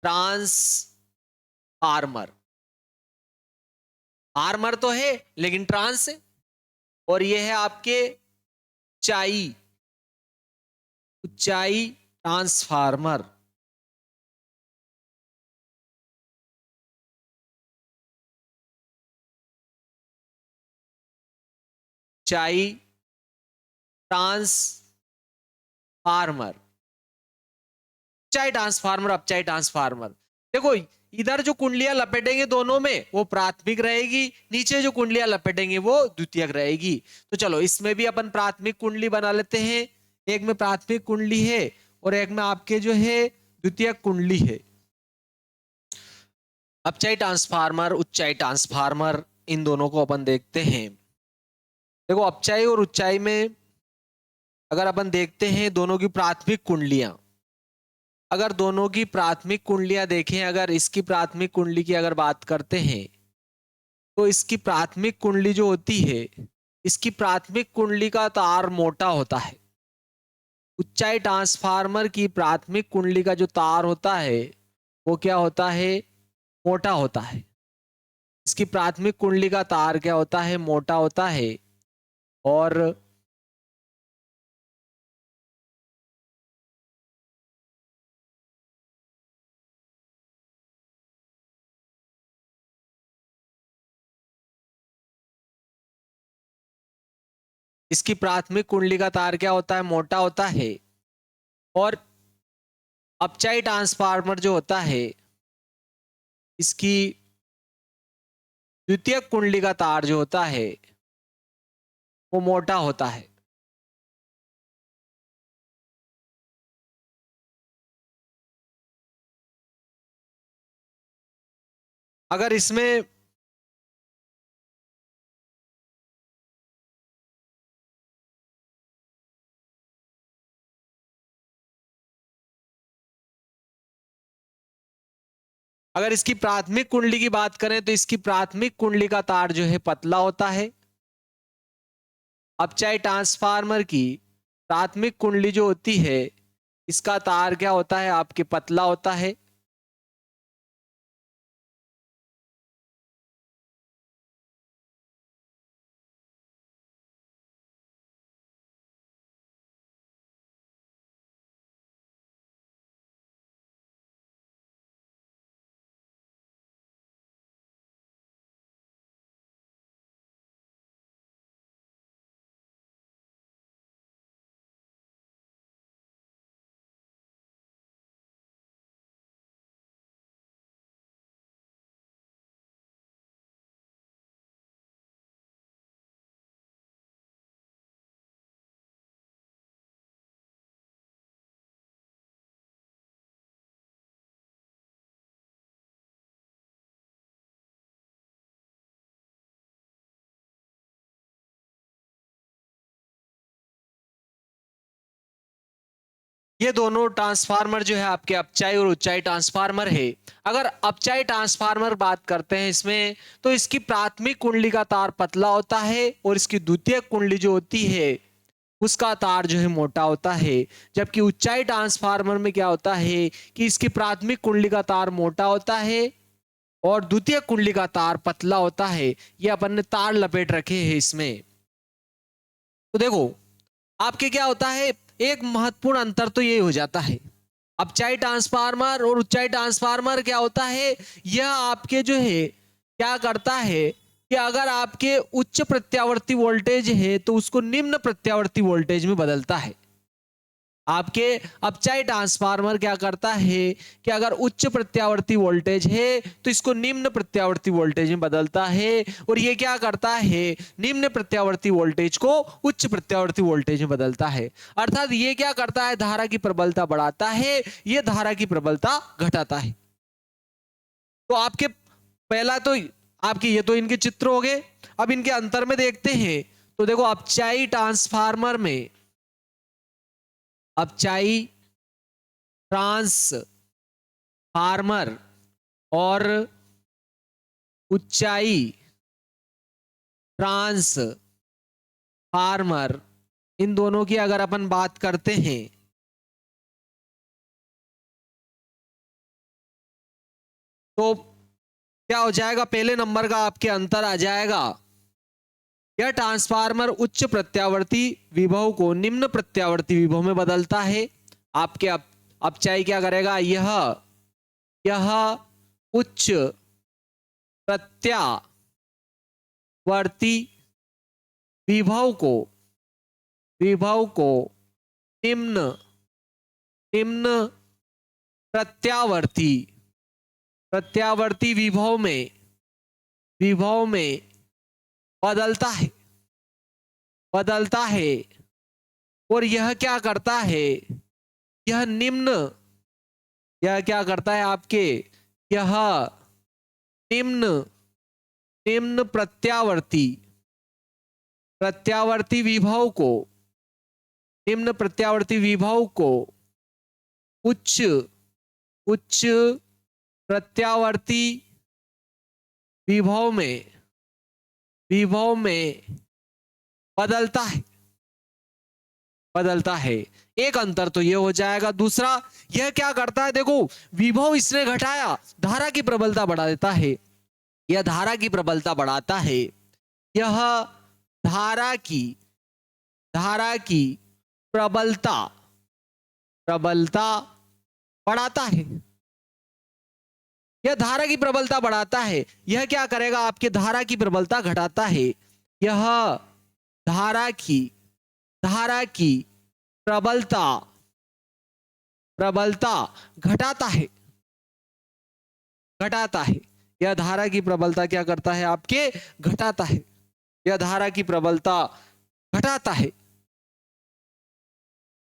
ट्रांसफार्मर, फार्मर तो है लेकिन ट्रांस है, और ये है आपके ऊंचाई ऊंचाई ट्रांसफार्मर। ऊंचाई ट्रांसफार्मर, ऊंचाई ट्रांसफार्मर, अपचाई ट्रांसफार्मर। देखो इधर जो कुंडलियां लपेटेंगे दोनों में वो प्राथमिक रहेगी, नीचे जो कुंडलियां लपेटेंगे वो द्वितीयक रहेगी। तो चलो इसमें भी अपन प्राथमिक कुंडली बना लेते हैं। एक में प्राथमिक कुंडली है और एक में आपके जो है द्वितीयक कुंडली है। अपचाई ट्रांसफार्मर, उच्चाई ट्रांसफार्मर, इन दोनों को अपन देखते हैं। देखो अपचाई और उच्चाई में अगर अपन देखते हैं दोनों की प्राथमिक कुंडलियां, अगर दोनों की प्राथमिक कुंडलियां देखें, अगर इसकी प्राथमिक कुंडली की अगर बात करते हैं तो इसकी प्राथमिक कुंडली जो होती है, इसकी प्राथमिक कुंडली का तार मोटा होता है। उच्चाई ट्रांसफार्मर की प्राथमिक कुंडली का जो तार होता है वो क्या होता है, मोटा होता है। इसकी प्राथमिक कुंडली का तार क्या होता है, मोटा होता है। और इसकी प्राथमिक कुंडली का तार क्या होता है, मोटा होता है। और अपचाई ट्रांसफार्मर जो होता है इसकी द्वितीयक कुंडली का तार जो होता है वो मोटा होता है। अगर इसमें अगर इसकी प्राथमिक कुंडली की बात करें तो इसकी प्राथमिक कुंडली का तार जो है पतला होता है। अब चाहे ट्रांसफार्मर की प्राथमिक कुंडली जो होती है इसका तार क्या होता है आपके पतला होता है। ये दोनों ट्रांसफार्मर जो है आपके अपचाई और उच्चाई ट्रांसफार्मर है। अगर अपचाई ट्रांसफार्मर बात करते हैं इसमें तो इसकी प्राथमिक कुंडली का तार पतला होता है और इसकी द्वितीयक कुंडली जो होती है उसका तार जो है मोटा होता है। जबकि उच्चाई ट्रांसफार्मर में क्या होता है कि इसकी प्राथमिक कुंडली का तार मोटा होता है और द्वितीय कुंडली का तार पतला होता है। ये अपन ने तार लपेट रखे हैं इसमें। तो देखो आपके क्या होता है, एक महत्वपूर्ण अंतर तो ये हो जाता है, अपचाई ट्रांसफार्मर और उच्चाई ट्रांसफार्मर क्या होता है, यह आपके जो है क्या करता है कि अगर आपके उच्च प्रत्यावर्ती वोल्टेज है तो उसको निम्न प्रत्यावर्ती वोल्टेज में बदलता है। आपके अपचाई ट्रांसफार्मर क्या करता है कि अगर उच्च प्रत्यावर्ती वोल्टेज है तो इसको निम्न प्रत्यावर्ती वोल्टेज में बदलता है और ये क्या करता है, निम्न प्रत्यावर्ती वोल्टेज को उच्च प्रत्यावर्ती वोल्टेज में बदलता है। अर्थात ये क्या करता है, धारा की प्रबलता बढ़ाता है, ये धारा की प्रबलता घटाता है। तो आपके पहला तो आपके ये तो इनके चित्र हो गए। अब इनके अंतर में देखते हैं। तो देखो अपचाई ट्रांसफार्मर में, अपचाई ट्रांसफार्मर और उच्चाई ट्रांसफार्मर, इन दोनों की अगर अपन बात करते हैं तो क्या हो जाएगा, पहले नंबर का आपके अंतर आ जाएगा। यह ट्रांसफार्मर उच्च प्रत्यावर्ती विभव को निम्न प्रत्यावर्ती विभव में बदलता है। आपके अपचाई क्या करेगा, यह उच्च प्रत्यावर्ती विभव को निम्न निम्न प्रत्यावर्ती विभव में बदलता है और यह क्या करता है, यह क्या करता है आपके, यह निम्न प्रत्यावर्ती विभव को उच्च प्रत्यावर्ती विभव में बदलता है। एक अंतर तो ये हो जाएगा। दूसरा, यह क्या करता है, देखो विभव इसने घटाया, धारा की प्रबलता बढ़ा देता है। यह धारा की प्रबलता बढ़ाता है, यह धारा की प्रबलता बढ़ाता है। यह धारा की प्रबलता बढ़ाता है, यह क्या करेगा, आपके धारा की प्रबलता घटाता है। यह धारा की प्रबलता घटाता है। यह धारा की प्रबलता क्या करता है, आपके घटाता है। यह धारा की प्रबलता घटाता है,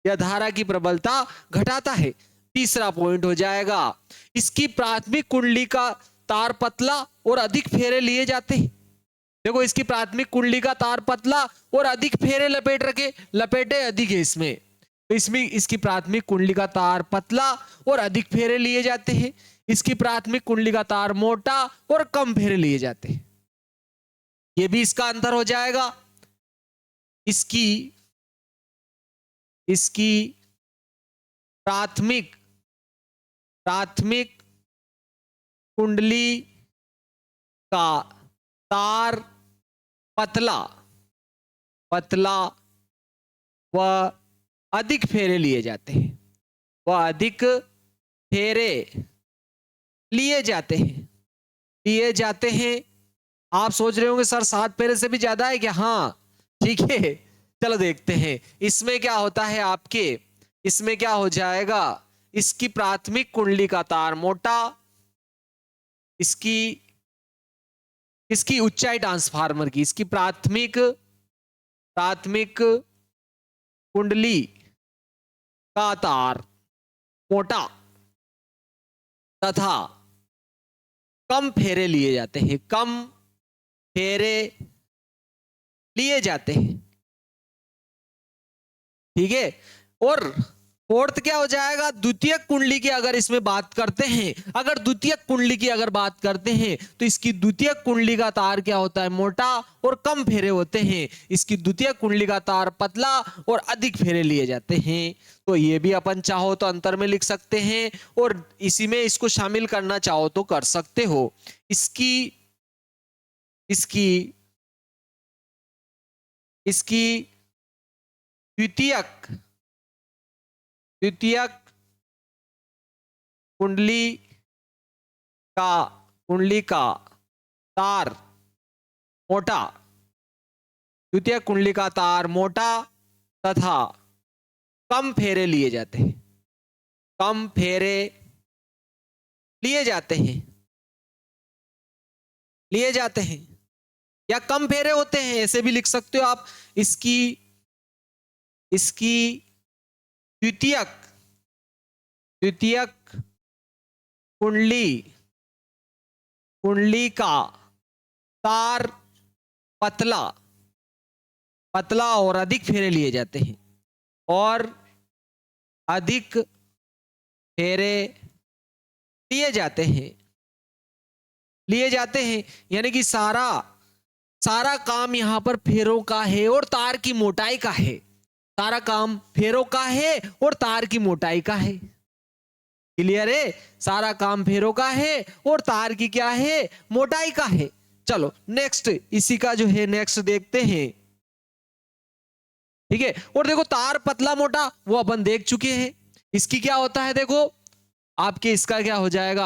यह धारा की प्रबलता घटाता है। तीसरा पॉइंट हो जाएगा, इसकी प्राथमिक कुंडली का तार पतला और अधिक फेरे लिए जाते हैं। देखो इसकी प्राथमिक कुंडली का तार पतला और अधिक फेरे लपेटे अधिक है इसमें, तो इसमें इसकी प्राथमिक कुंडली का तार पतला और अधिक फेरे लिए जाते हैं। इसकी प्राथमिक कुंडली का तार मोटा और कम फेरे लिए जाते हैं। ये भी इसका अंतर हो जाएगा। इसकी प्राथमिक कुंडली का तार पतला व अधिक फेरे लिए जाते हैं। आप सोच रहे होंगे सर 7 फेरे से भी ज्यादा है क्या? हाँ ठीक है, चलो देखते हैं इसमें क्या होता है। आपके इसमें क्या हो जाएगा, इसकी प्राथमिक कुंडली का तार मोटा, इसकी ऊंचाई ट्रांसफार्मर की, इसकी प्राथमिक कुंडली का तार मोटा तथा कम फेरे लिए जाते हैं, ठीक है। और फोर्थ क्या हो जाएगा, द्वितीयक कुंडली की अगर इसमें बात करते हैं, अगर द्वितीयक कुंडली की अगर बात करते हैं तो इसकी द्वितीयक कुंडली का तार क्या होता है, मोटा और कम फेरे होते हैं। इसकी द्वितीयक कुंडली का तार पतला और अधिक फेरे लिए जाते हैं। तो ये भी अपन चाहो तो अंतर में लिख सकते हैं और इसी में इसको शामिल करना चाहो तो कर सकते हो। इसकी द्वितीयक कुंडली का तार मोटा, द्वितीयक कुंडली का तार मोटा तथा कम फेरे लिए जाते हैं या कम फेरे होते हैं, ऐसे भी लिख सकते हो आप। इसकी द्वितीयक कुंडली का तार पतला और अधिक फेरे लिए जाते हैं, और अधिक फेरे लिए जाते हैं, यानी कि सारा काम यहां पर फेरों का है और तार की मोटाई का है। सारा काम फेरों का है और तार की मोटाई का है। क्लियर है? सारा काम फेरों का है और तार की क्या है, मोटाई का है। चलो नेक्स्ट, इसी का जो है नेक्स्ट देखते हैं, ठीक है। और देखो तार पतला मोटा वो अपन देख चुके हैं। इसकी क्या होता है, देखो आपके इसका क्या हो जाएगा,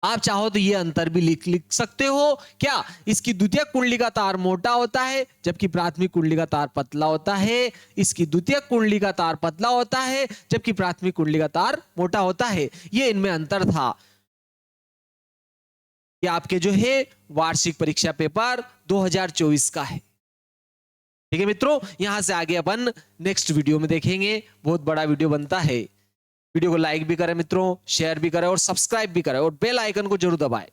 आप चाहो तो ये अंतर भी लिख सकते हो क्या। इसकी द्वितीयक कुंडली का तार मोटा होता है जबकि प्राथमिक कुंडली का तार पतला होता है। इसकी द्वितीयक कुंडली का तार पतला होता है जबकि प्राथमिक कुंडली का तार मोटा होता है। ये इनमें अंतर था। ये आपके जो है वार्षिक परीक्षा पेपर 2024 का है। ठीक है मित्रों, यहां से आगे अपन नेक्स्ट वीडियो में देखेंगे। बहुत बड़ा वीडियो बनता है। वीडियो को लाइक भी करें मित्रों, शेयर भी करें और सब्सक्राइब भी करें और बेल आइकन को जरूर दबाएं।